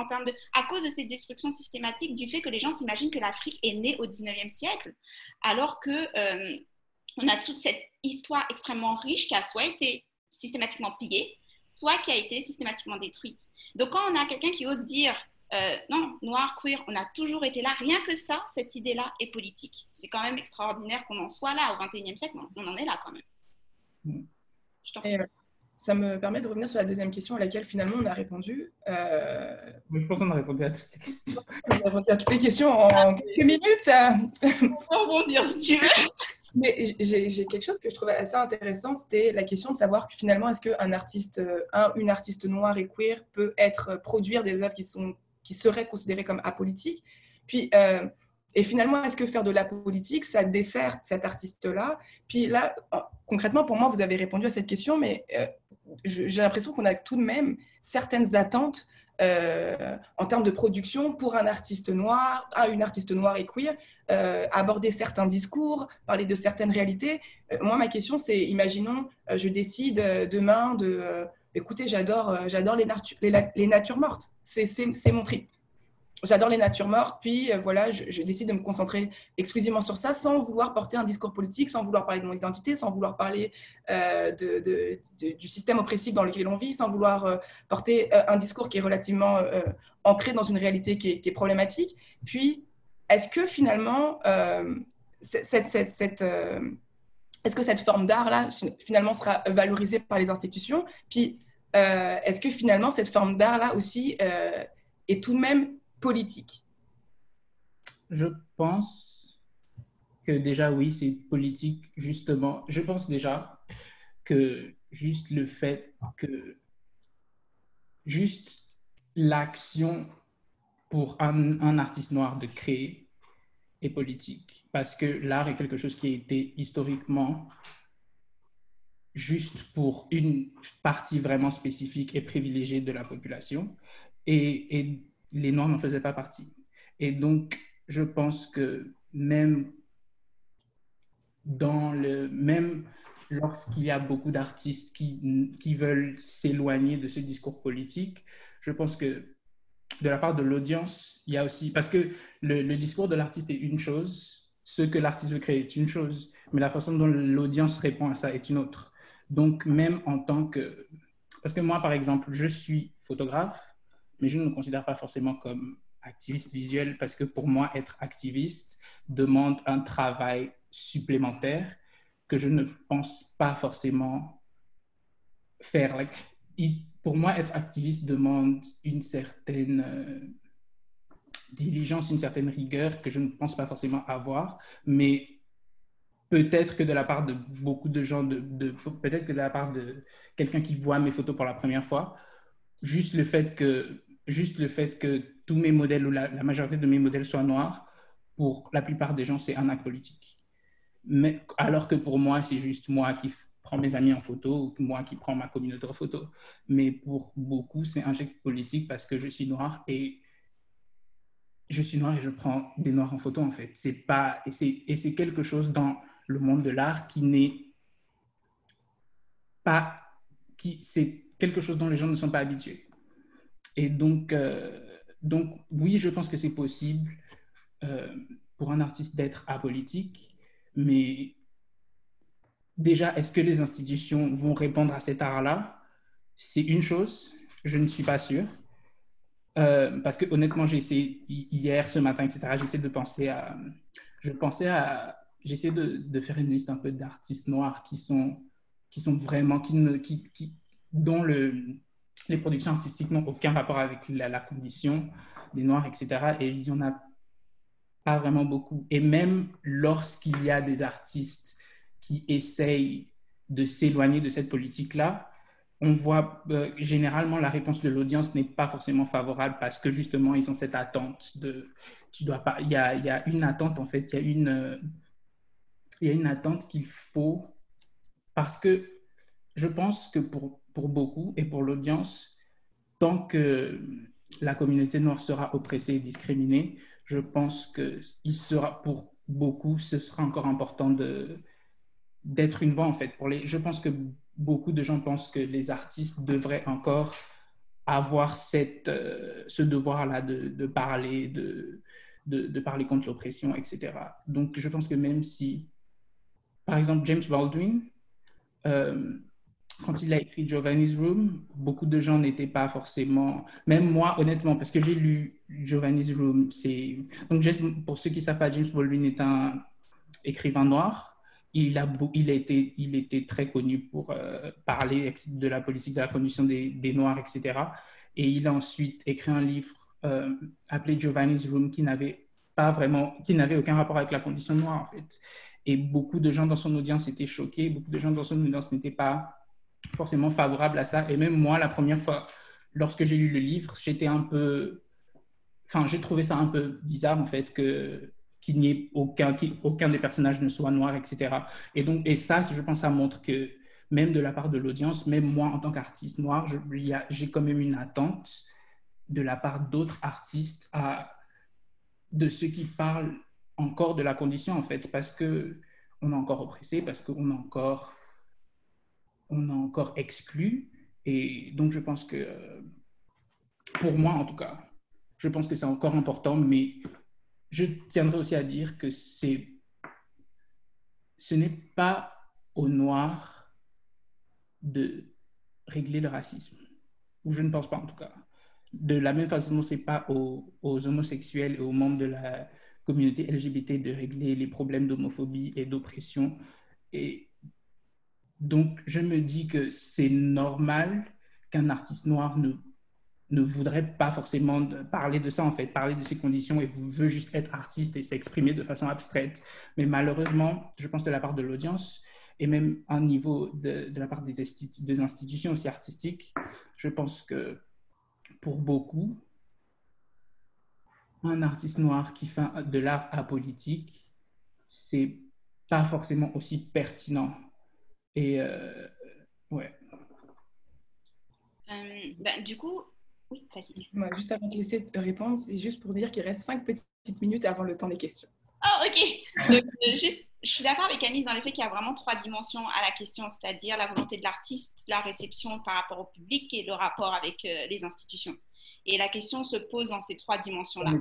à cause de ces destructions systématiques, du fait que les gens s'imaginent que l'Afrique est née au 19e siècle, alors que on a toute cette histoire extrêmement riche qui a soit été systématiquement pillée, soit qui a été systématiquement détruite. Donc quand on a quelqu'un qui ose dire non, noir, queer, on a toujours été là, rien que ça, cette idée-là est politique. C'est quand même extraordinaire qu'on en soit là au 21e siècle, on en est là quand même. Je t'en prie. Ça me permet de revenir sur la deuxième question à laquelle finalement on a répondu. Je pense qu'on a répondu à toutes les questions. On a répondu à toutes les questions en quelques minutes. On va rebondir si tu veux. Mais j'ai quelque chose que je trouvais assez intéressant, c'était la question de savoir que finalement, est-ce qu'un artiste, une artiste noire et queer peut produire des œuvres qui seraient considérées comme apolitiques. Puis, et finalement, est-ce que faire de la politique, ça dessert cet artiste-là? Puis là, concrètement, pour moi, vous avez répondu à cette question, mais j'ai l'impression qu'on a tout de même certaines attentes en termes de production pour un artiste noir, une artiste noire et queer, aborder certains discours, parler de certaines réalités. Moi, ma question, c'est, imaginons, je décide demain écoutez, j'adore les natures mortes. C'est mon trip. J'adore les natures mortes, puis voilà, je décide de me concentrer exclusivement sur ça, sans vouloir porter un discours politique, sans vouloir parler de mon identité, sans vouloir parler du système oppressif dans lequel on vit, sans vouloir porter un discours qui est relativement ancré dans une réalité qui est problématique. Puis, est-ce que finalement, est-ce que cette forme d'art-là, finalement, sera valorisée par les institutions? Puis, est-ce que finalement, cette forme d'art-là aussi est tout de même politique? Je pense que déjà, oui, c'est politique, justement. Je pense déjà que juste le fait que juste l'action pour un artiste noir de créer est politique. Parce que l'art est quelque chose qui a été historiquement juste pour une partie vraiment spécifique et privilégiée de la population. Et les Noirs n'en faisaient pas partie. Et donc, je pense que même lorsqu'il y a beaucoup d'artistes qui veulent s'éloigner de ce discours politique, je pense que de la part de l'audience, il y a aussi... Parce que le discours de l'artiste est une chose, ce que l'artiste veut créer est une chose, mais la façon dont l'audience répond à ça est une autre. Donc, même en tant que... Parce que moi, par exemple, je suis photographe, mais je ne me considère pas forcément comme activiste visuel parce que pour moi, être activiste demande un travail supplémentaire que je ne pense pas forcément faire. Pour moi, être activiste demande une certaine diligence, une certaine rigueur que je ne pense pas forcément avoir, mais peut-être que de la part de beaucoup de gens, peut-être que de la part de quelqu'un qui voit mes photos pour la première fois, juste le fait que tous mes modèles ou la majorité de mes modèles soient noirs, pour la plupart des gens, c'est un acte politique. Mais, alors que pour moi, c'est juste moi qui prends mes amis en photo ou moi qui prends ma communauté en photo. Mais pour beaucoup, c'est un geste politique parce que je suis noir et je prends des noirs en photo, en fait. C'est quelque chose dans le monde de l'art qui n'est pas... c'est quelque chose dont les gens ne sont pas habitués. Et donc oui, je pense que c'est possible pour un artiste d'être apolitique, mais déjà, est-ce que les institutions vont répondre à cet art-là? C'est une chose, je ne suis pas sûr. Parce que honnêtement, j'ai essayé hier, ce matin, etc., j'essaie de penser à... J'essaie de faire une liste un peu d'artistes noirs qui sont vraiment... dont les productions artistiques n'ont aucun rapport avec la condition des Noirs, etc. Et il n'y en a pas vraiment beaucoup. Et même lorsqu'il y a des artistes qui essayent de s'éloigner de cette politique-là, on voit généralement la réponse de l'audience n'est pas forcément favorable parce que justement, ils ont cette attente de... Tu dois pas... Il y a une attente, en fait. Il y a une attente qu'il faut... Parce que je pense que pour beaucoup et pour l'audience, tant que la communauté noire sera oppressée et discriminée, je pense que pour beaucoup, ce sera encore important d'être une voix, en fait. Je pense que beaucoup de gens pensent que les artistes devraient encore avoir ce devoir-là de parler, de parler contre l'oppression, etc. Donc, je pense que même si, par exemple, James Baldwin, quand il a écrit Giovanni's Room, beaucoup de gens n'étaient pas forcément... Même moi, honnêtement, parce que j'ai lu Giovanni's Room, donc pour ceux qui ne savent pas, James Baldwin est un écrivain noir. il était très connu pour parler de la politique de la condition des Noirs, etc. Et il a ensuite écrit un livre appelé Giovanni's Room qui n'avait aucun rapport avec la condition noire, en fait. Et beaucoup de gens dans son audience étaient choqués, beaucoup de gens dans son audience n'étaient pas forcément favorables à ça. Et même moi, la première fois, lorsque j'ai lu le livre, j'ai trouvé ça un peu bizarre, en fait, qu'il n'y ait aucun des personnages ne soit noir, etc. Et ça, je pense, ça montre que même de la part de l'audience, même moi, en tant qu'artiste noir, j'ai quand même une attente de la part d'autres artistes de ceux qui parlent encore de la condition, en fait, parce qu'on est encore oppressé, parce qu'on est encore exclu. Et donc, je pense que, pour moi, en tout cas, je pense que c'est encore important, mais je tiendrai aussi à dire que ce n'est pas aux Noirs de régler le racisme. Ou je ne pense pas, en tout cas. De la même façon, ce n'est pas aux homosexuels et aux membres de la communauté LGBT de régler les problèmes d'homophobie et d'oppression. Et donc, je me dis que c'est normal qu'un artiste noir ne voudrait pas forcément parler de ça, en fait, parler de ses conditions et veut juste être artiste et s'exprimer de façon abstraite. Mais malheureusement, je pense de la part de l'audience et même à un niveau de la part des institutions aussi artistiques, je pense que pour beaucoup, un artiste noir qui fait de l'art apolitique, c'est pas forcément aussi pertinent. Et ouais. Du coup, oui, vas-y. Juste avant de laisser répondre, c'est juste pour dire qu'il reste 5 petites minutes avant le temps des questions. Oh, ok. Donc, je suis d'accord avec Anis dans le fait qu'il y a vraiment 3 dimensions à la question, c'est-à-dire la volonté de l'artiste, la réception par rapport au public et le rapport avec les institutions. Et la question se pose dans ces 3 dimensions-là.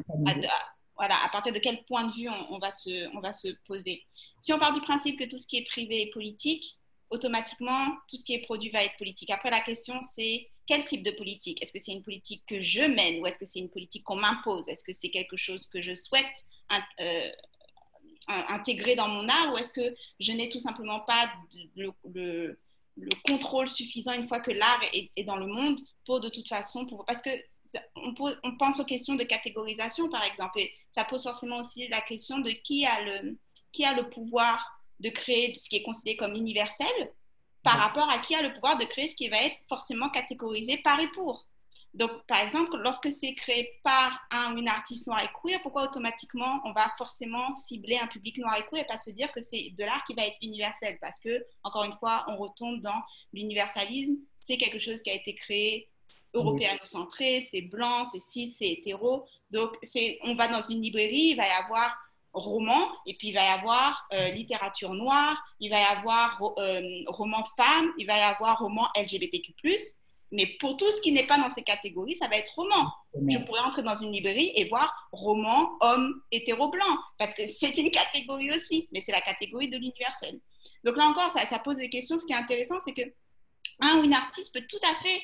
Voilà, à partir de quel point de vue on va se poser. Si on part du principe que tout ce qui est privé est politique, automatiquement, tout ce qui est produit va être politique. Après, la question, c'est quel type de politique? Est-ce que c'est une politique que je mène ou est-ce que c'est une politique qu'on m'impose? Est-ce que c'est quelque chose que je souhaite intégrer dans mon art ou est-ce que je n'ai tout simplement pas le contrôle suffisant une fois que l'art est dans le monde pour de toute façon, parce que on pense aux questions de catégorisation par exemple et ça pose forcément aussi la question de qui a le pouvoir de créer ce qui est considéré comme universel par rapport à qui a le pouvoir de créer ce qui va être forcément catégorisé par et pour. Donc, par exemple, lorsque c'est créé par un ou une artiste noire et queer, pourquoi automatiquement on va forcément cibler un public noir et queer et pas se dire que c'est de l'art qui va être universel? Parce que, encore une fois, on retombe dans l'universalisme. C'est quelque chose qui a été créé européano-centré, c'est blanc, c'est cis, c'est hétéro. Donc, on va dans une librairie, il va y avoir roman, et puis il va y avoir littérature noire, il va y avoir roman femme, il va y avoir roman LGBTQ+. Mais pour tout ce qui n'est pas dans ces catégories, ça va être roman. Je pourrais entrer dans une librairie et voir roman homme hétéro-blanc, parce que c'est une catégorie aussi, mais c'est la catégorie de l'universel. Donc là encore, ça pose des questions. Ce qui est intéressant, c'est que un ou une artiste peut tout à fait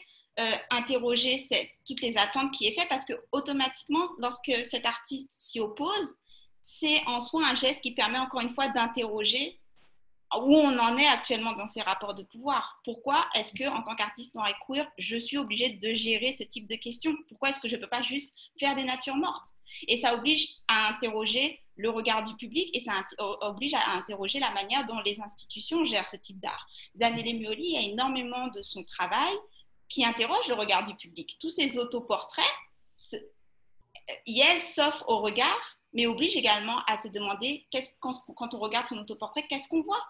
interroger toutes les attentes qui est fait, parce que automatiquement, lorsque cet artiste s'y oppose, c'est en soi un geste qui permet encore une fois d'interroger où on en est actuellement dans ces rapports de pouvoir. Pourquoi est-ce que, en tant qu'artiste noir et queer, je suis obligée de gérer ce type de questions? Pourquoi est-ce que je ne peux pas juste faire des natures mortes? Et ça oblige à interroger le regard du public et ça oblige à interroger la manière dont les institutions gèrent ce type d'art. Zanele Muoli a énormément de son travail qui interroge le regard du public. Tous ces autoportraits, Yel s'offre au regard, mais oblige également à se demander, quand on regarde son autoportrait, qu'est-ce qu'on voit?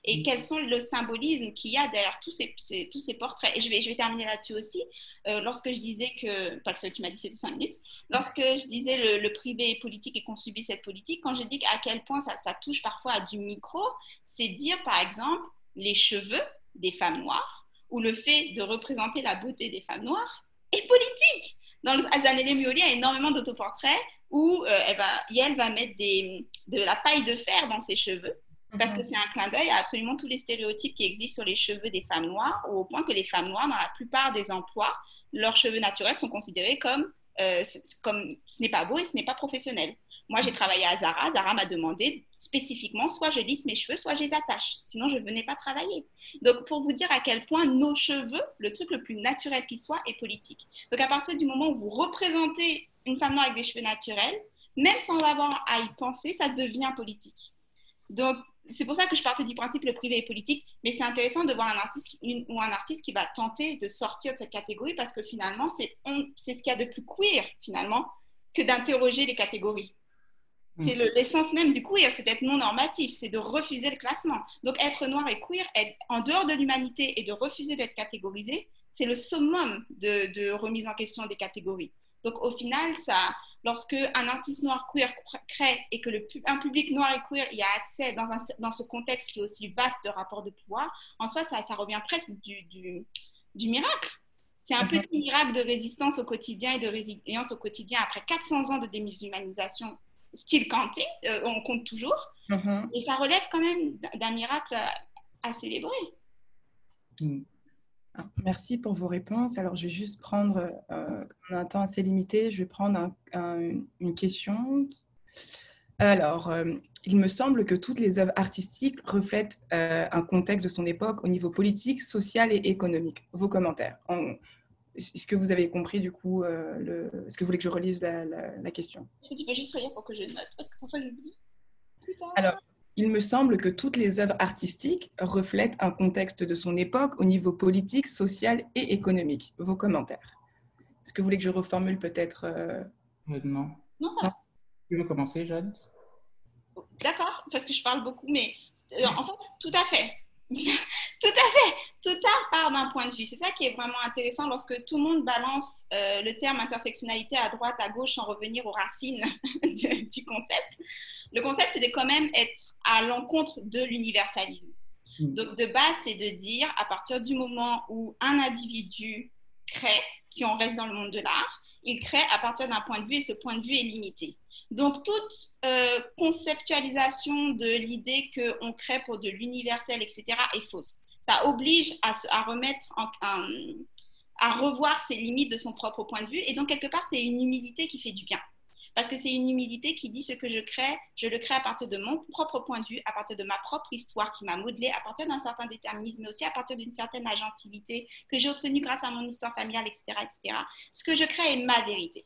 Et quels sont le symbolisme qu'il y a derrière tous ces portraits. Et je vais terminer là-dessus aussi. Lorsque je disais que, parce que tu m'as dit c'était 5 minutes, lorsque je disais le privé est politique et qu'on subit cette politique, quand je dis à quel point ça touche parfois à du micro, c'est dire par exemple les cheveux des femmes noires ou le fait de représenter la beauté des femmes noires est politique. Zanele Muoli a énormément d'autoportraits où elle va mettre de la paille de fer dans ses cheveux, parce que c'est un clin d'œil à absolument tous les stéréotypes qui existent sur les cheveux des femmes noires, au point que les femmes noires, dans la plupart des emplois, leurs cheveux naturels sont considérés comme ce n'est pas beau et ce n'est pas professionnel. Moi, j'ai travaillé à Zara. Zara m'a demandé spécifiquement, soit je lisse mes cheveux, soit je les attache. Sinon, je ne venais pas travailler. Donc, pour vous dire à quel point nos cheveux, le truc le plus naturel qui soit, est politique. Donc, à partir du moment où vous représentez une femme noire avec des cheveux naturels, même sans avoir à y penser, ça devient politique. Donc, c'est pour ça que je partais du principe le privé est politique, mais c'est intéressant de voir un artiste qui va tenter de sortir de cette catégorie parce que finalement, c'est ce qu'il y a de plus queer, finalement, que d'interroger les catégories. C'est l'essence même du queer, c'est d'être non normatif, c'est de refuser le classement. Donc, être noir et queer, être en dehors de l'humanité et de refuser d'être catégorisé, c'est le summum de remise en question des catégories. Donc, au final, lorsque un artiste noir queer crée et que un public noir et queer y a accès dans ce contexte qui est aussi vaste de rapport de pouvoir, en soi, ça revient presque du miracle. C'est un petit miracle de résistance au quotidien et de résilience au quotidien après 400 ans de démusulmanisation, style Kanté, on compte toujours. Et ça relève quand même d'un miracle à célébrer. Merci pour vos réponses. Alors, je vais juste prendre, on a un temps assez limité, je vais prendre une question. Alors, il me semble que toutes les œuvres artistiques reflètent un contexte de son époque au niveau politique, social et économique. Vos commentaires. Est-ce que vous avez compris du coup est-ce que vous voulez que je relise la question? Est-ce que tu peux juste relire pour que je note? Parce que parfois j'oublie. Alors, il me semble que toutes les œuvres artistiques reflètent un contexte de son époque au niveau politique, social et économique. Vos commentaires. Est-ce que vous voulez que je reformule peut-être Non. Non, ça va. Tu veux commencer, Jade? D'accord, parce que je parle beaucoup, mais en fait, tout à fait. Tout à fait. Tout part d'un point de vue. C'est ça qui est vraiment intéressant lorsque tout le monde balance le terme intersectionnalité à droite, à gauche, sans revenir aux racines du concept. Le concept, c'est de quand même être à l'encontre de l'universalisme. Donc, de base, c'est de dire, à partir du moment où un individu crée, si on reste dans le monde de l'art, il crée à partir d'un point de vue et ce point de vue est limité. Donc, toute conceptualisation de l'idée qu'on crée pour de l'universel, etc., est fausse. Ça oblige à revoir ses limites de son propre point de vue. Et donc, quelque part, c'est une humilité qui fait du bien. Parce que c'est une humilité qui dit ce que je le crée à partir de mon propre point de vue, à partir de ma propre histoire qui m'a modelée, à partir d'un certain déterminisme, mais aussi à partir d'une certaine agentivité que j'ai obtenue grâce à mon histoire familiale, etc., etc. Ce que je crée est ma vérité.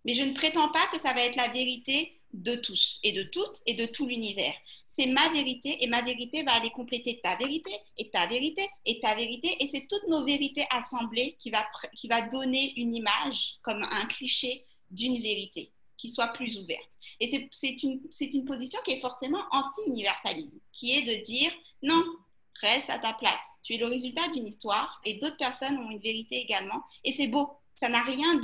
Mais je ne prétends pas que ça va être la vérité de tous et de toutes et de tout l'univers. C'est ma vérité et ma vérité va aller compléter ta vérité et ta vérité et ta vérité. Et c'est toutes nos vérités assemblées qui va donner une image comme un cliché d'une vérité qui soit plus ouverte. Et c'est une position qui est forcément anti-universalisme, qui est de dire non, reste à ta place. Tu es le résultat d'une histoire et d'autres personnes ont une vérité également. Et c'est beau. Ça n'a rien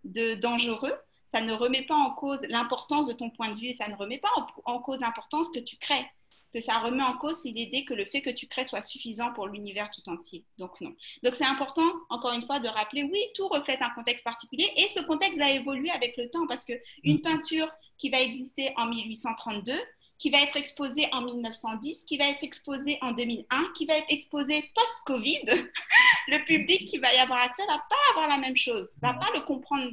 de dangereux. Ça ne remet pas en cause l'importance de ton point de vue et ça ne remet pas en cause l'importance que tu crées. Que ça remet en cause, c'est l'idée que le fait que tu crées soit suffisant pour l'univers tout entier. Donc non. Donc c'est important, encore une fois, de rappeler, oui, tout reflète un contexte particulier et ce contexte va évoluer avec le temps parce qu'une peinture qui va exister en 1832, qui va être exposée en 1910, qui va être exposée en 2001, qui va être exposée post-Covid, le public qui va y avoir accès ne va pas avoir la même chose, ne va pas le comprendre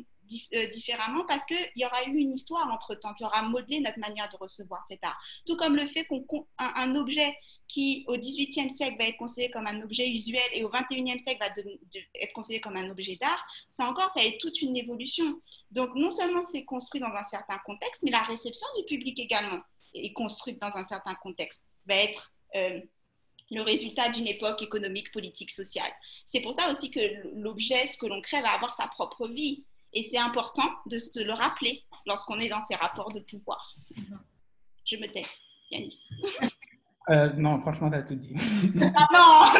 différemment parce qu'il y aura eu une histoire entre-temps qui aura modelé notre manière de recevoir cet art. Tout comme le fait qu'un objet qui, au XVIIIe siècle, va être considéré comme un objet usuel et au XXIe siècle va être considéré comme un objet d'art, ça est toute une évolution. Donc, non seulement c'est construit dans un certain contexte, mais la réception du public également est construite dans un certain contexte, va être le résultat d'une époque économique, politique, sociale. C'est pour ça aussi que l'objet, ce que l'on crée, va avoir sa propre vie. Et c'est important de se le rappeler lorsqu'on est dans ces rapports de pouvoir. Je me tais, Yanis. Non, franchement, tu as tout dit. Ah non,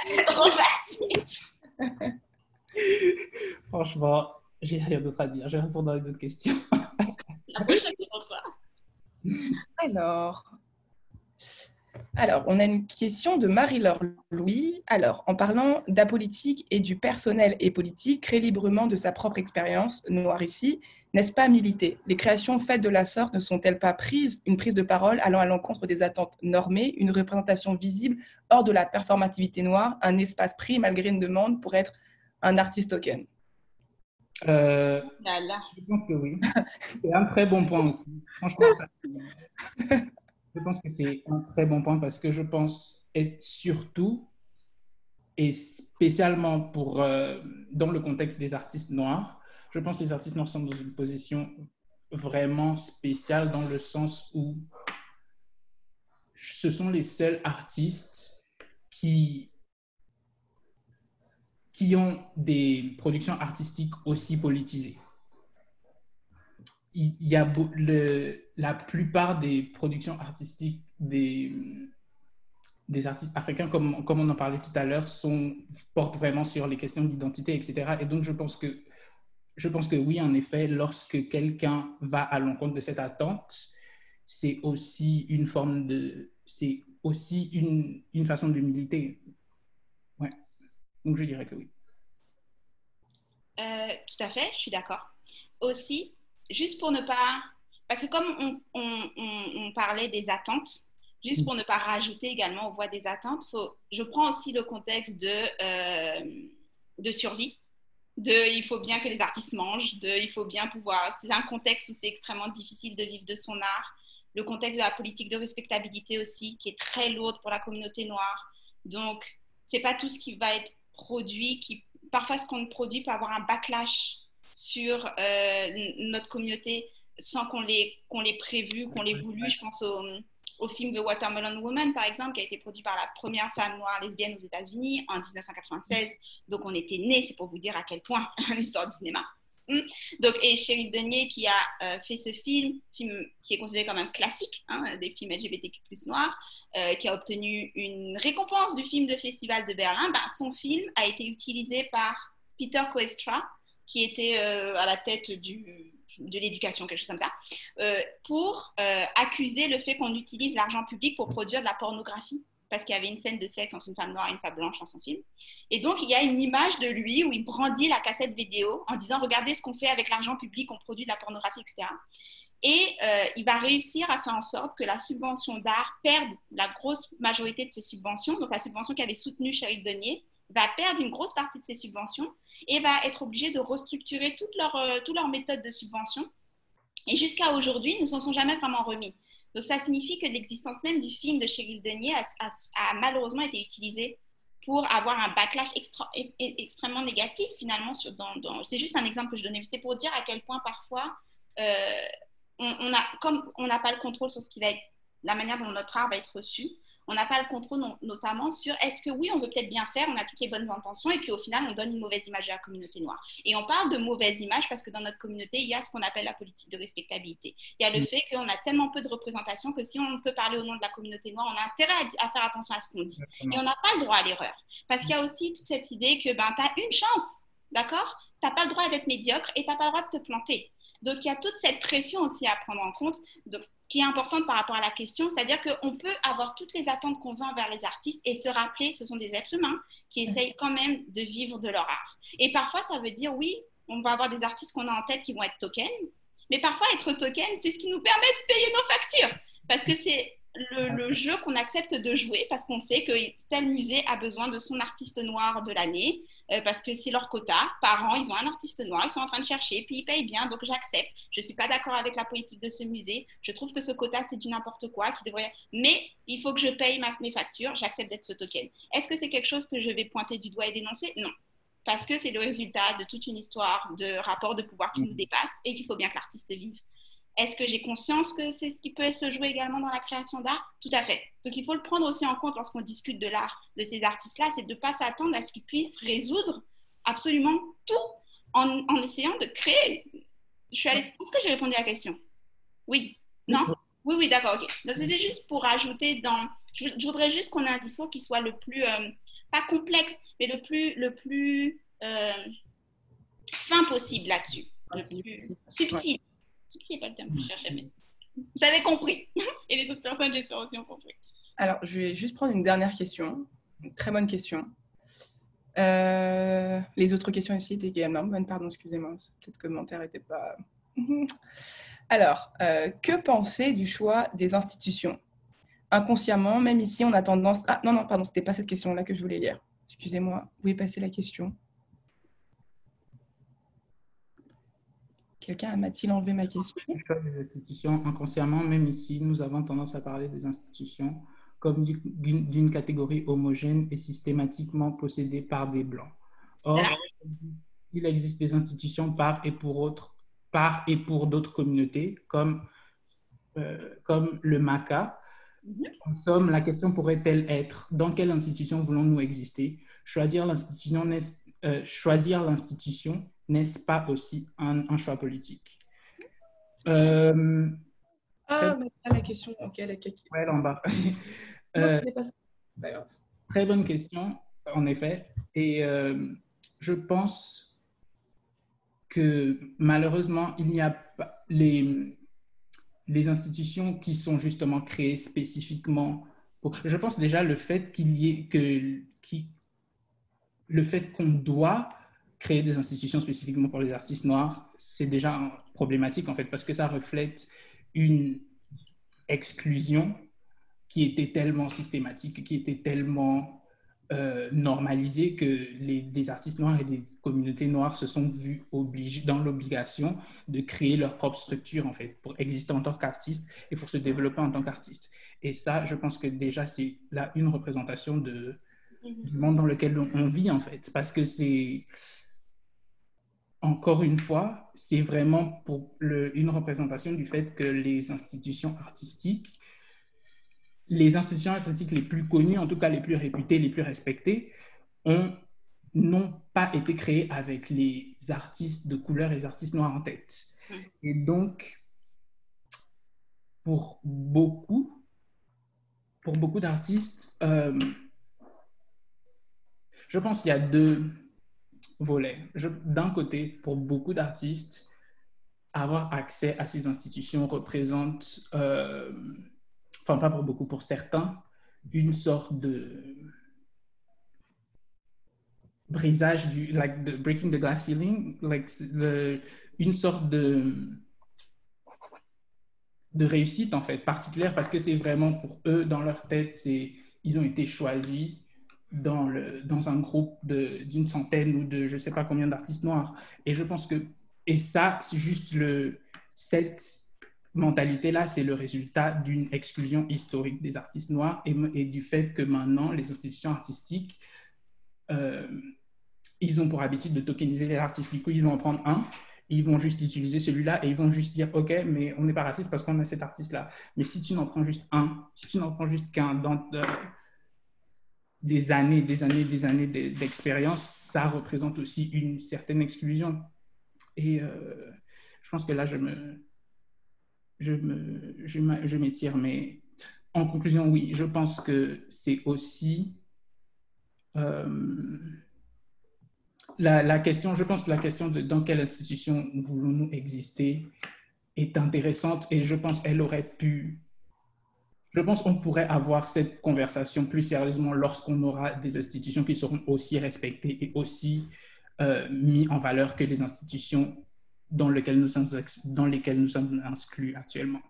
c'est trop facile. Franchement, j'ai rien d'autre à dire. Je vais répondre à une autre question. La prochaine, c'est pour toi. Alors, on a une question de Marie-Laure Louis. Alors, en parlant d'apolitique et du personnel et politique, créé librement de sa propre expérience, noire ici, n'est-ce pas militer? Les créations faites de la sorte ne sont-elles pas une prise de parole allant à l'encontre des attentes normées, une représentation visible hors de la performativité noire, un espace pris malgré une demande pour être un artiste token? Là, là. Je pense que oui. C'est un très bon point aussi. Franchement, je pense que c'est un très bon point parce que je pense, et surtout, et spécialement dans le contexte des artistes noirs, je pense que les artistes noirs sont dans une position vraiment spéciale dans le sens où ce sont les seuls artistes qui ont des productions artistiques aussi politisées. Il y a la plupart des productions artistiques des artistes africains, comme on en parlait tout à l'heure, portent vraiment sur les questions d'identité, etc. Et donc, je pense que oui, en effet, lorsque quelqu'un va à l'encontre de cette attente, c'est aussi une forme c'est aussi une façon de militer. Ouais. Donc, je dirais que oui. Tout à fait, je suis d'accord. Aussi, juste pour ne pas... Parce que comme on parlait des attentes, juste pour ne pas rajouter également aux voix des attentes, je prends aussi le contexte de survie. Il faut bien que les artistes mangent, il faut bien pouvoir... C'est un contexte où c'est extrêmement difficile de vivre de son art. Le contexte de la politique de respectabilité aussi, qui est très lourde pour la communauté noire. Donc, c'est pas tout ce qui va être produit parfois, ce qu'on produit peut avoir un backlash sur notre communauté sans qu'on l'ait prévu, qu'on l'ait voulu. Je pense au film The Watermelon Woman, par exemple, qui a été produit par la première femme noire lesbienne aux États-Unis en 1996. Donc, on était nés, c'est pour vous dire à quel point l'histoire du cinéma. Donc, et Cheryl Denier qui a fait ce film qui est considéré comme un classique des films LGBTQ+ noirs, qui a obtenu une récompense du film de festival de Berlin. Son film a été utilisé par Peter Koestra, qui était à la tête de l'éducation, quelque chose comme ça, pour accuser le fait qu'on utilise l'argent public pour produire de la pornographie, parce qu'il y avait une scène de sexe entre une femme noire et une femme blanche dans son film. Et donc, il y a une image de lui où il brandit la cassette vidéo en disant « Regardez ce qu'on fait avec l'argent public, on produit de la pornographie, etc. » Et il va réussir à faire en sorte que la subvention d'art perde la grosse majorité de ses subventions. Donc, la subvention qui avait soutenu Cheryl Denier va perdre une grosse partie de ses subventions et va être obligé de restructurer toutes leurs méthodes de subvention. Et jusqu'à aujourd'hui, ils ne s'en sont jamais vraiment remis. Donc, ça signifie que l'existence même du film de Cheryl Denier a malheureusement été utilisée pour avoir un backlash extrêmement négatif, finalement. C'est juste un exemple que je donnais. C'était pour dire à quel point, parfois, comme on n'a pas le contrôle sur ce qui va être la manière dont notre art va être reçu, on n'a pas le contrôle notamment sur est-ce que oui, on veut peut-être bien faire, on a toutes les bonnes intentions et puis au final, on donne une mauvaise image à la communauté noire. Et on parle de mauvaise image parce que dans notre communauté, il y a ce qu'on appelle la politique de respectabilité. Il y a le fait qu'on a tellement peu de représentation que si on peut parler au nom de la communauté noire, on a intérêt à faire attention à ce qu'on dit. Et on n'a pas le droit à l'erreur. Parce qu'il y a aussi toute cette idée que tu as une chance, d'accord? Tu n'as pas le droit d'être médiocre et tu n'as pas le droit de te planter. Donc, il y a toute cette pression aussi à prendre en compte, qui est importante par rapport à la question, c'est-à-dire qu'on peut avoir toutes les attentes qu'on veut envers les artistes et se rappeler que ce sont des êtres humains qui essayent quand même de vivre de leur art. Et parfois, ça veut dire, oui, on va avoir des artistes qu'on a en tête qui vont être tokens, mais parfois, être token, c'est ce qui nous permet de payer nos factures, parce que c'est le jeu qu'on accepte de jouer, parce qu'on sait que tel musée a besoin de son artiste noir de l'année, parce que c'est leur quota. Par an, ils ont un artiste noir, ils sont en train de chercher, puis ils payent bien, donc j'accepte. Je ne suis pas d'accord avec la politique de ce musée. Je trouve que ce quota, c'est du n'importe quoi, mais il faut que je paye mes factures, j'accepte d'être ce token. Est-ce que c'est quelque chose que je vais pointer du doigt et dénoncer? Non. Parce que c'est le résultat de toute une histoire de rapports de pouvoir qui nous dépassent et qu'il faut bien que l'artiste vive. Est-ce que j'ai conscience que c'est ce qui peut se jouer également dans la création d'art? Tout à fait. Donc, il faut le prendre aussi en compte lorsqu'on discute de l'art de ces artistes-là, c'est de ne pas s'attendre à ce qu'ils puissent résoudre absolument tout en essayant de créer. Est-ce que j'ai répondu à la question? Oui. Non? Oui, d'accord, ok. Donc, c'était juste pour ajouter je voudrais juste qu'on ait un discours qui soit le plus, pas complexe, mais le plus fin possible là-dessus. Le plus subtil. Subtil n'est pas le terme que je cherchais, mais vous avez compris. Et les autres personnes, j'espère aussi, ont compris. Alors, je vais juste prendre une dernière question. Une très bonne question. Les autres questions ici étaient également bonnes. Pardon, excusez-moi. Peut-être que le commentaire n'était pas... Alors, que penser du choix des institutions? Inconsciemment, même ici, on a tendance... Ah, non, pardon, ce n'était pas cette question-là que je voulais lire. Excusez-moi, vous pouvez passer la question. m'a-t-il enlevé ma question? Les institutions, inconsciemment, même ici, nous avons tendance à parler des institutions comme d'une catégorie homogène et systématiquement possédée par des Blancs. Or, il existe des institutions par et pour d'autres communautés, comme le MACA. En somme, la question pourrait-elle être: dans quelle institution voulons-nous exister? Choisir l'institution, n'est-ce pas aussi un choix politique? La question. Ok, ouais, en bas. Très bonne question, en effet. Et je pense que malheureusement, il n'y a pas les institutions qui sont justement créées spécifiquement pour... Je pense déjà le fait le fait qu'on doit créer des institutions spécifiquement pour les artistes noirs, c'est déjà problématique en fait, parce que ça reflète une exclusion qui était tellement systématique, qui était tellement normalisée que les artistes noirs et les communautés noires se sont vus dans l'obligation de créer leur propre structure en fait, pour exister en tant qu'artistes et pour se développer en tant qu'artistes. Et ça, je pense que déjà, c'est là une représentation du monde dans lequel on vit en fait, parce que c'est... Encore une fois, c'est vraiment pour une représentation du fait que les institutions artistiques les plus connues, en tout cas les plus réputées, les plus respectées, n'ont pas été créées avec les artistes de couleur et les artistes noirs en tête. Et donc, pour beaucoup d'artistes, je pense qu'il y a deux volets. D'un côté, pour beaucoup d'artistes, avoir accès à ces institutions représente... enfin pas pour beaucoup, pour certains, une sorte de brisage breaking the glass ceiling, une sorte de réussite en fait particulière, parce que c'est vraiment pour eux, dans leur tête, ils ont été choisis dans un groupe d'une centaine ou de je sais pas combien d'artistes noirs. Et je pense que, et ça, c'est juste cette mentalité-là, c'est le résultat d'une exclusion historique des artistes noirs et du fait que maintenant, les institutions artistiques, ils ont pour habitude de tokeniser les artistes. Du coup, ils vont en prendre un, ils vont juste utiliser celui-là et ils vont juste dire « Ok, mais on n'est pas raciste parce qu'on a cet artiste-là. » Mais si tu n'en prends juste un, si tu n'en prends juste qu'un dans des années d'expérience, ça représente aussi une certaine exclusion. Et je pense que là, je m'étire, mais en conclusion, oui, je pense que c'est aussi la question, je pense que la question de dans quelle institution voulons-nous exister est intéressante et je pense qu'elle aurait pu, je pense qu'on pourrait avoir cette conversation plus sérieusement lorsqu'on aura des institutions qui seront aussi respectées et aussi mis en valeur que les institutions dans lesquelles nous sommes inscrits actuellement.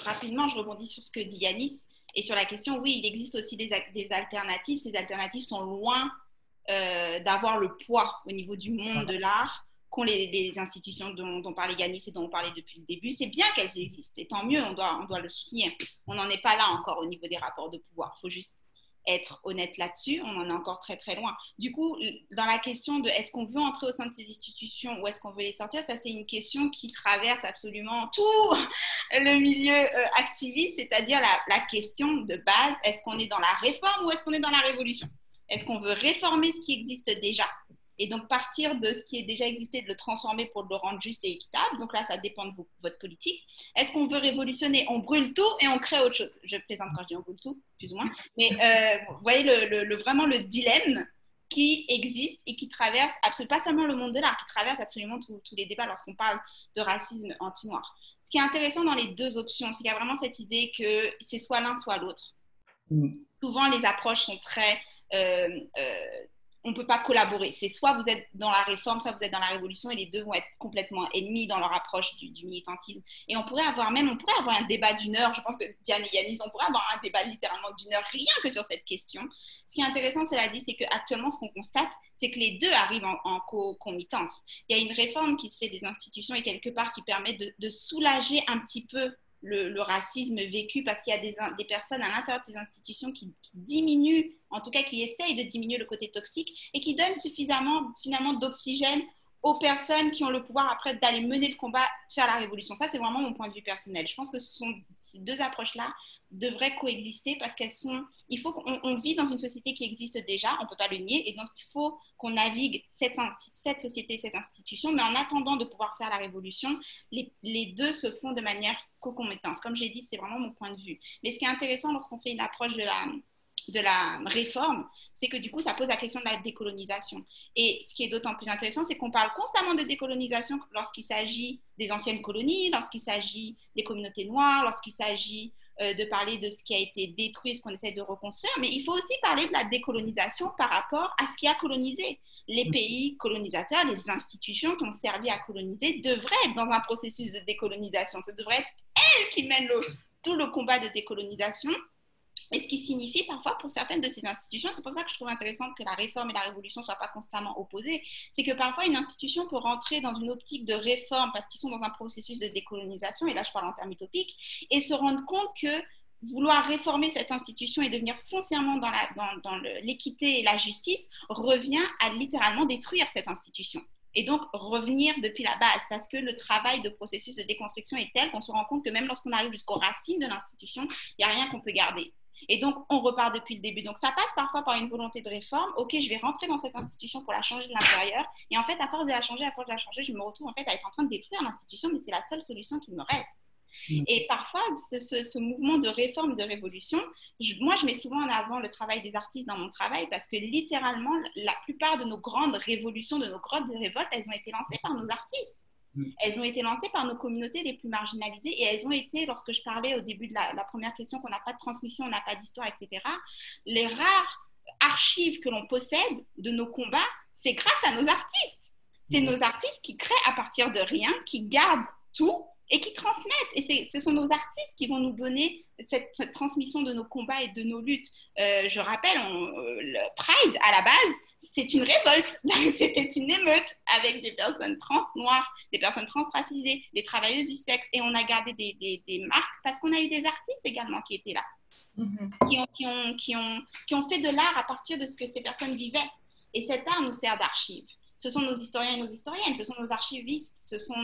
Rapidement, je rebondis sur ce que dit Yanis et sur la question, oui, il existe aussi des alternatives. Ces alternatives sont loin d'avoir le poids au niveau du monde de l'art qu'ont les institutions dont parlait Yanis et dont on parlait depuis le début. C'est bien qu'elles existent et tant mieux, on doit le souligner. On n'en est pas là encore au niveau des rapports de pouvoir. Il faut juste être honnête là-dessus, on en est encore très très loin. Du coup, dans la question de est-ce qu'on veut entrer au sein de ces institutions ou est-ce qu'on veut les sortir, ça c'est une question qui traverse absolument tout le milieu activiste, c'est-à-dire la question de base, est-ce qu'on est dans la réforme ou est-ce qu'on est dans la révolution? Est-ce qu'on veut réformer ce qui existe déjà et donc partir de ce qui est déjà existé, de le transformer pour le rendre juste et équitable? Donc là, ça dépend de votre politique. Est-ce qu'on veut révolutionner? On brûle tout et on crée autre chose. Je plaisante quand je dis on brûle tout, plus ou moins. Mais vous voyez vraiment le dilemme qui existe et qui traverse absolument, pas seulement le monde de l'art, qui traverse absolument tous les débats lorsqu'on parle de racisme anti-noir. Ce qui est intéressant dans les deux options, c'est qu'il y a vraiment cette idée que c'est soit l'un, soit l'autre. Souvent, les approches sont très on ne peut pas collaborer. C'est soit vous êtes dans la réforme, soit vous êtes dans la révolution, et les deux vont être complètement ennemis dans leur approche du militantisme. Et on pourrait avoir un débat d'une heure. Je pense que Diane et Yanis, on pourrait avoir un débat littéralement d'une heure, rien que sur cette question. Ce qui est intéressant, cela dit, c'est qu'actuellement, ce qu'on constate, c'est que les deux arrivent en concomitance. Il y a une réforme qui se fait des institutions et quelque part qui permet de soulager un petit peu le racisme vécu, parce qu'il y a des personnes à l'intérieur de ces institutions qui diminuent, en tout cas qui essayent de diminuer le côté toxique et qui donnent suffisamment finalement d'oxygène aux personnes qui ont le pouvoir après d'aller mener le combat, faire la révolution. Ça, c'est vraiment mon point de vue personnel. Je pense que ces deux approches-là devraient coexister parce il faut qu'on vit dans une société qui existe déjà, on ne peut pas le nier, et donc il faut qu'on navigue cette société, cette institution, mais en attendant de pouvoir faire la révolution, les deux se font de manière concomitante. Comme j'ai dit, c'est vraiment mon point de vue. Mais ce qui est intéressant lorsqu'on fait une approche de la réforme, c'est que du coup, ça pose la question de la décolonisation. Et ce qui est d'autant plus intéressant, c'est qu'on parle constamment de décolonisation lorsqu'il s'agit des anciennes colonies, lorsqu'il s'agit des communautés noires, lorsqu'il s'agit de parler de ce qui a été détruit, ce qu'on essaie de reconstruire, mais il faut aussi parler de la décolonisation par rapport à ce qui a colonisé. Les pays colonisateurs, les institutions qui ont servi à coloniser devraient être dans un processus de décolonisation. Ce devrait être elles qui mènent tout le combat de décolonisation. Et ce qui signifie parfois pour certaines de ces institutions, c'est pour ça que je trouve intéressant que la réforme et la révolution ne soient pas constamment opposées, c'est que parfois une institution peut rentrer dans une optique de réforme parce qu'ils sont dans un processus de décolonisation, et là je parle en termes utopiques, et se rendre compte que vouloir réformer cette institution et devenir foncièrement dans l'équité et la justice revient à littéralement détruire cette institution. Et donc revenir depuis la base, parce que le travail de processus de déconstruction est tel qu'on se rend compte que même lorsqu'on arrive jusqu'aux racines de l'institution, il n'y a rien qu'on peut garder. Et donc, on repart depuis le début. Donc, ça passe parfois par une volonté de réforme. OK, je vais rentrer dans cette institution pour la changer de l'intérieur. Et en fait, à force de la changer, je me retrouve en fait à être en train de détruire l'institution, mais c'est la seule solution qui me reste. Et parfois, ce mouvement de réforme, de révolution, moi, je mets souvent en avant le travail des artistes dans mon travail parce que littéralement, la plupart de nos grandes révolutions, de nos grandes révoltes, elles ont été lancées par nos artistes. Elles ont été lancées par nos communautés les plus marginalisées et elles ont été, lorsque je parlais au début de la première question qu'on n'a pas de transmission, on n'a pas d'histoire, etc., les rares archives que l'on possède de nos combats, c'est grâce à nos artistes. C'est nos artistes qui créent à partir de rien, qui gardent tout et qui transmettent. Et ce sont nos artistes qui vont nous donner cette transmission de nos combats et de nos luttes. Je rappelle, le Pride, à la base, c'est une révolte. C'était une émeute avec des personnes trans noires, des personnes transracisées, des travailleuses du sexe. Et on a gardé des marques parce qu'on a eu des artistes également qui étaient là, qui ont fait de l'art à partir de ce que ces personnes vivaient. Et cet art nous sert d'archive. Ce sont nos historiens et nos historiennes, ce sont nos archivistes, ce sont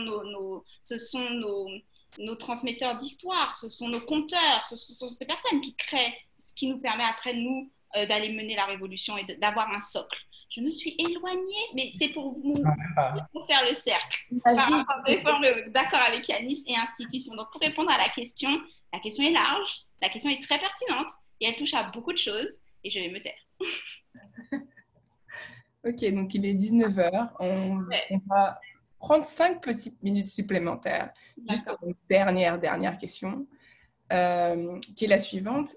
nos transmetteurs d'histoire, ce sont nos conteurs, ce sont ces personnes qui créent ce qui nous permet après, nous, d'aller mener la révolution et d'avoir un socle. Je me suis éloignée, mais c'est pour faire le cercle. D'accord avec Yanis et institution. Donc, pour répondre à la question est large, la question est très pertinente et elle touche à beaucoup de choses et je vais me taire. Ok, donc il est 19h. On va prendre 5 petites minutes supplémentaires, juste pour une dernière question, qui est la suivante.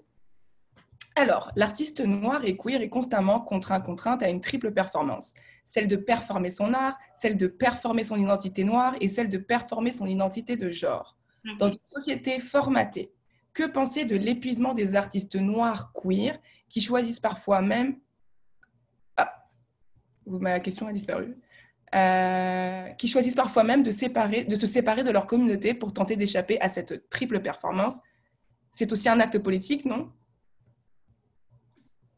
Alors, l'artiste noir et queer est constamment contrainte à une triple performance. Celle de performer son art, celle de performer son identité noire et celle de performer son identité de genre. Dans une société formatée, que penser de l'épuisement des artistes noirs queer qui choisissent parfois même... Ma question a disparu. Qui choisissent parfois même de se séparer de leur communauté pour tenter d'échapper à cette triple performance. C'est aussi un acte politique, non ?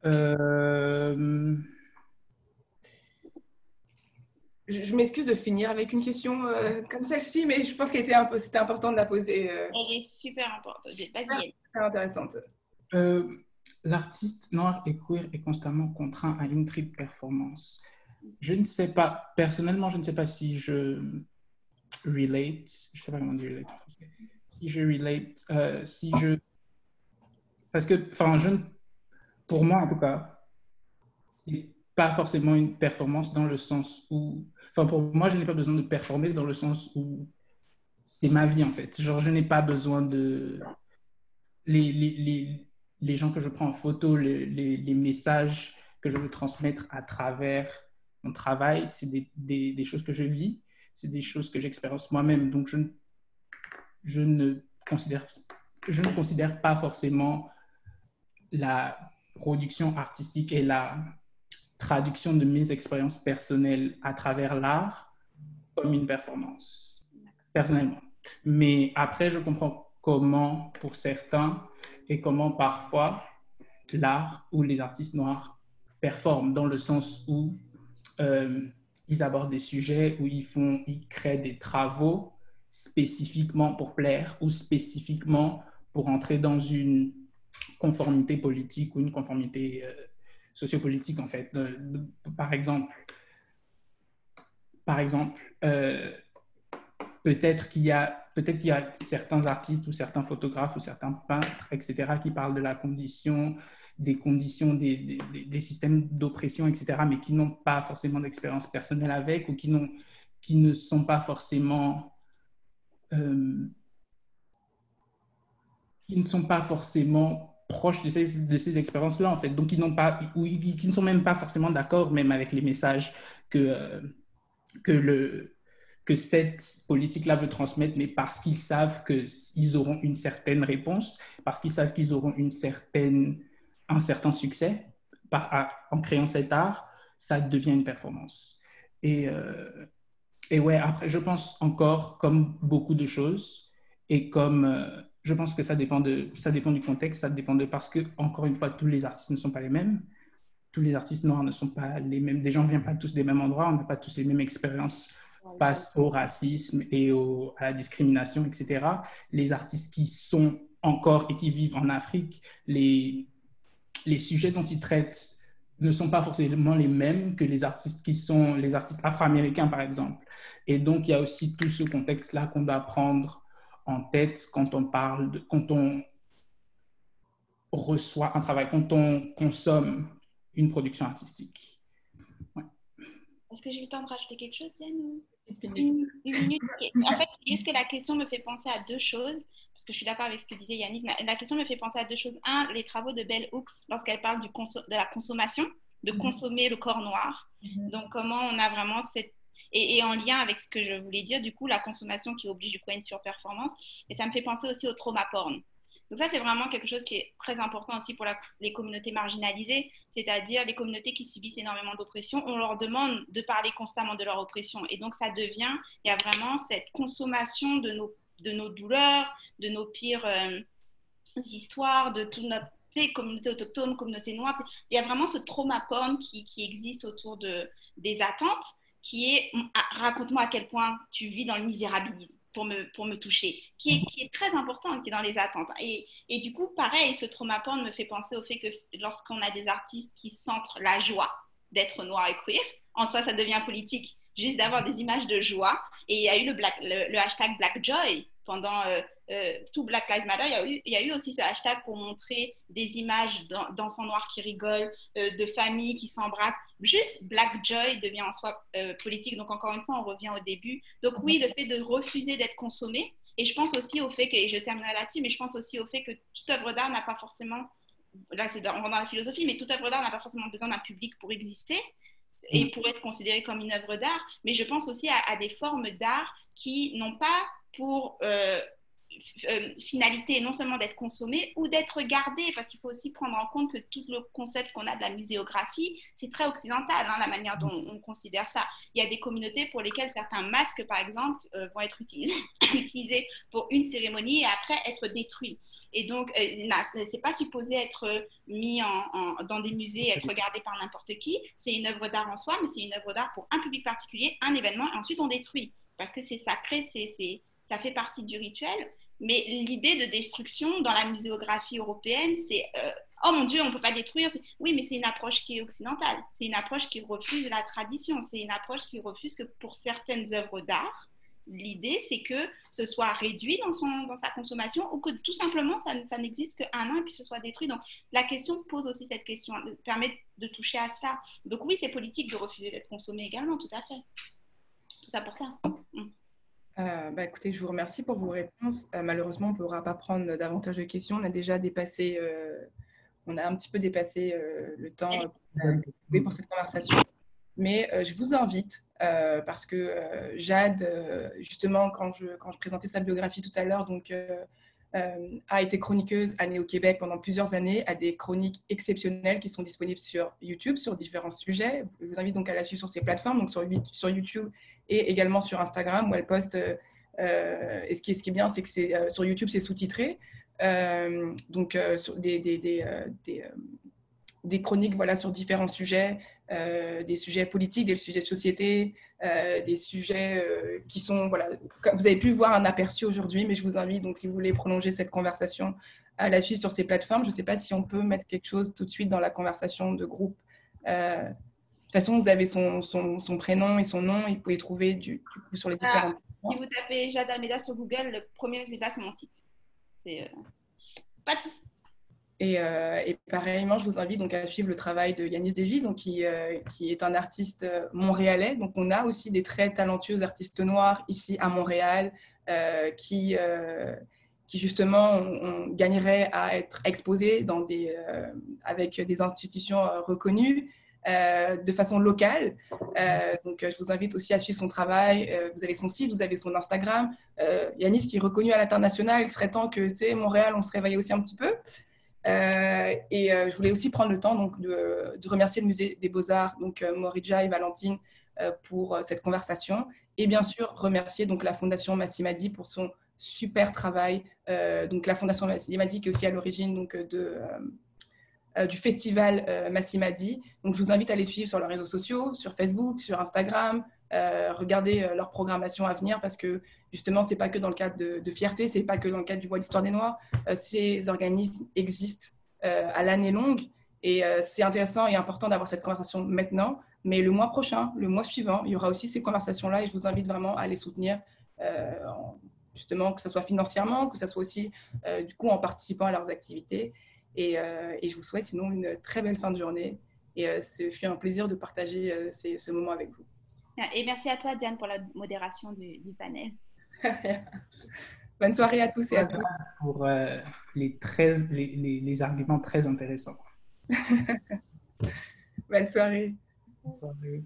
Je m'excuse de finir avec une question comme celle-ci, mais je pense c'était important de la poser. Elle est super importante. Vas-y. Très intéressante. L'artiste noir et queer est constamment contraint à une triple performance. Je ne sais pas, personnellement, je ne sais pas si je relate, je ne sais pas comment dire relate en français, parce que, pour moi en tout cas, c'est pas forcément une performance dans le sens où, pour moi, je n'ai pas besoin de performer dans le sens où c'est ma vie en fait. Genre, je n'ai pas besoin de... Les gens que je prends en photo, les messages que je veux transmettre à travers mon travail, c'est des choses que je vis, c'est des choses que j'expérience moi-même. Donc, je ne considère pas forcément la production artistique et la traduction de mes expériences personnelles à travers l'art comme une performance, personnellement. Mais après, je comprends comment, pour certains, et comment parfois l'art ou les artistes noirs performent, dans le sens où ils abordent des sujets, où ils créent des travaux spécifiquement pour plaire ou spécifiquement pour entrer dans une conformité politique ou une conformité sociopolitique, en fait. Par exemple, peut-être qu'il y a certains artistes ou certains photographes ou certains peintres, etc., qui parlent de la condition, des conditions des systèmes d'oppression, etc., mais qui n'ont pas forcément d'expérience personnelle avec, ou qui ne sont pas forcément proches de ces expériences-là, en fait. Donc, qui ne sont même pas forcément d'accord même avec les messages que cette politique-là veut transmettre, mais parce qu'ils savent qu'ils auront une certaine réponse, parce qu'ils savent qu'ils auront un certain succès en créant cet art, ça devient une performance. Et ouais, après, je pense encore, comme beaucoup de choses, et comme je pense que ça dépend du contexte, ça dépend parce que, encore une fois, tous les artistes ne sont pas les mêmes. Tous les artistes noirs ne sont pas les mêmes. Les gens ne viennent pas tous des mêmes endroits, on n'a pas tous les mêmes expériences face au racisme et à la discrimination, etc. Les artistes qui sont encore et qui vivent en Afrique, les sujets dont ils traitent ne sont pas forcément les mêmes que les artistes qui sont les artistes afro-américains, par exemple. Et donc, il y a aussi tout ce contexte-là qu'on doit prendre en tête quand on reçoit un travail, quand on consomme une production artistique. Ouais. Est-ce que j'ai le temps de rajouter quelque chose, Diane? Une minute. En fait, c'est juste que la question me fait penser à deux choses, parce que je suis d'accord avec ce que disait Yanis, mais la question me fait penser à deux choses. Un, les travaux de Bell Hooks, lorsqu'elle parle de la consommation, de consommer le corps noir. Donc, comment on a vraiment cette... Et en lien avec ce que je voulais dire, du coup, la consommation qui oblige du coup à une surperformance. Et ça me fait penser aussi au trauma porn. Donc ça, c'est vraiment quelque chose qui est très important aussi pour les communautés marginalisées, c'est-à-dire les communautés qui subissent énormément d'oppression. On leur demande de parler constamment de leur oppression. Et donc, il y a vraiment cette consommation de nos douleurs, de nos pires histoires, de toute notre communauté autochtone, communauté noire. Il y a vraiment ce trauma porn qui existe autour des attentes, qui est raconte-moi à quel point tu vis dans le misérabilisme pour me toucher, qui est très important, qui est dans les attentes. Et du coup, pareil, ce trauma porn me fait penser au fait que lorsqu'on a des artistes qui centrent la joie d'être noir et queer, en soi, ça devient politique juste d'avoir des images de joie. Et il y a eu le hashtag Black Joy pendant tout Black Lives Matter. Il y a eu aussi ce hashtag pour montrer des images d'enfants noirs qui rigolent, de familles qui s'embrassent. Juste Black Joy devient en soi politique. Donc, encore une fois, on revient au début. Donc, oui, le fait de refuser d'être consommé. Et je pense aussi au fait que, et je terminerai là-dessus, mais je pense aussi au fait que toute œuvre d'art n'a pas forcément, là, on va dans la philosophie, mais toute œuvre d'art n'a pas forcément besoin d'un public pour exister et pour être considérée comme une œuvre d'art. Mais je pense aussi à des formes d'art qui n'ont pas pour finalité non seulement d'être consommé ou d'être gardé, parce qu'il faut aussi prendre en compte que tout le concept qu'on a de la muséographie, c'est très occidental, hein, la manière dont on considère ça. Il y a des communautés pour lesquelles certains masques, par exemple, vont être utilisés pour une cérémonie et après être détruits. Et donc, c'est pas supposé être mis dans des musées, être regardé par n'importe qui. C'est une œuvre d'art en soi, mais c'est une œuvre d'art pour un public particulier, un événement, et ensuite on détruit. Parce que c'est sacré, ça fait partie du rituel. Mais l'idée de destruction dans la muséographie européenne, c'est oh mon Dieu, on ne peut pas détruire. Oui, mais c'est une approche qui est occidentale. C'est une approche qui refuse la tradition. C'est une approche qui refuse que pour certaines œuvres d'art, l'idée, c'est que ce soit réduit dans sa consommation ou que tout simplement, ça n'existe qu'un an et puis ce soit détruit. Donc, la question pose aussi cette question, permet de toucher à ça. Donc oui, c'est politique de refuser d'être consommé également, tout à fait. Tout ça pour ça. Écoutez, je vous remercie pour vos réponses. Malheureusement, on ne pourra pas prendre davantage de questions. On a déjà dépassé on a un petit peu dépassé le temps pour cette conversation. Mais je vous invite, parce que Jade, justement, quand je présentais sa biographie tout à l'heure, donc a été chroniqueuse à Néo-Québec pendant plusieurs années, a des chroniques exceptionnelles qui sont disponibles sur YouTube sur différents sujets. Je vous invite donc à la suivre sur ces plateformes, donc sur YouTube et également sur Instagram, où elle poste. Et ce qui est bien, c'est que sur YouTube, c'est sous-titré. Donc, sur des chroniques voilà, sur différents sujets, des sujets politiques, des sujets de société, des sujets qui sont, voilà, comme vous avez pu voir un aperçu aujourd'hui, mais je vous invite, donc si vous voulez prolonger cette conversation, à la suivre sur ces plateformes. Je ne sais pas si on peut mettre quelque chose tout de suite dans la conversation de groupe. De toute façon, vous avez son prénom et son nom, et vous pouvez trouver du coup sur les différents... Si vous tapez Jade Almeida sur Google, le premier résultat, c'est mon site. C'est pas de... Et pareillement, je vous invite donc à suivre le travail de Yanis Davy, donc qui est un artiste montréalais. Donc, on a aussi des très talentueux artistes noirs ici à Montréal qui justement on gagnerait à être exposés avec des institutions reconnues de façon locale. Donc, je vous invite aussi à suivre son travail. Vous avez son site, vous avez son Instagram. Yanis qui est reconnu à l'international. Il serait temps que, tu sais, Montréal, on se réveille aussi un petit peu. Je voulais aussi prendre le temps donc, de remercier le Musée des Beaux-Arts, donc Moridja et Valentine, pour cette conversation. Et bien sûr, remercier donc, la Fondation Massimadi pour son super travail. Donc, la Fondation Massimadi qui est aussi à l'origine donc, du festival Massimadi. Donc, je vous invite à les suivre sur leurs réseaux sociaux, sur Facebook, sur Instagram. Regardez leur programmation à venir parce que justement, ce n'est pas que dans le cadre de Fierté, ce n'est pas que dans le cadre du Mois d'Histoire des Noirs. Ces organismes existent à l'année longue et c'est intéressant et important d'avoir cette conversation maintenant. Mais le mois prochain, le mois suivant, il y aura aussi ces conversations-là et je vous invite vraiment à les soutenir, justement, que ce soit financièrement, que ce soit aussi du coup en participant à leurs activités. Et je vous souhaite sinon une très belle fin de journée. Et ce fut un plaisir de partager ce moment avec vous. Et merci à toi, Diane, pour la modération du panel. Bonne soirée à tous et à toutes. Pour les arguments très intéressants. Bonne soirée. Bonne soirée.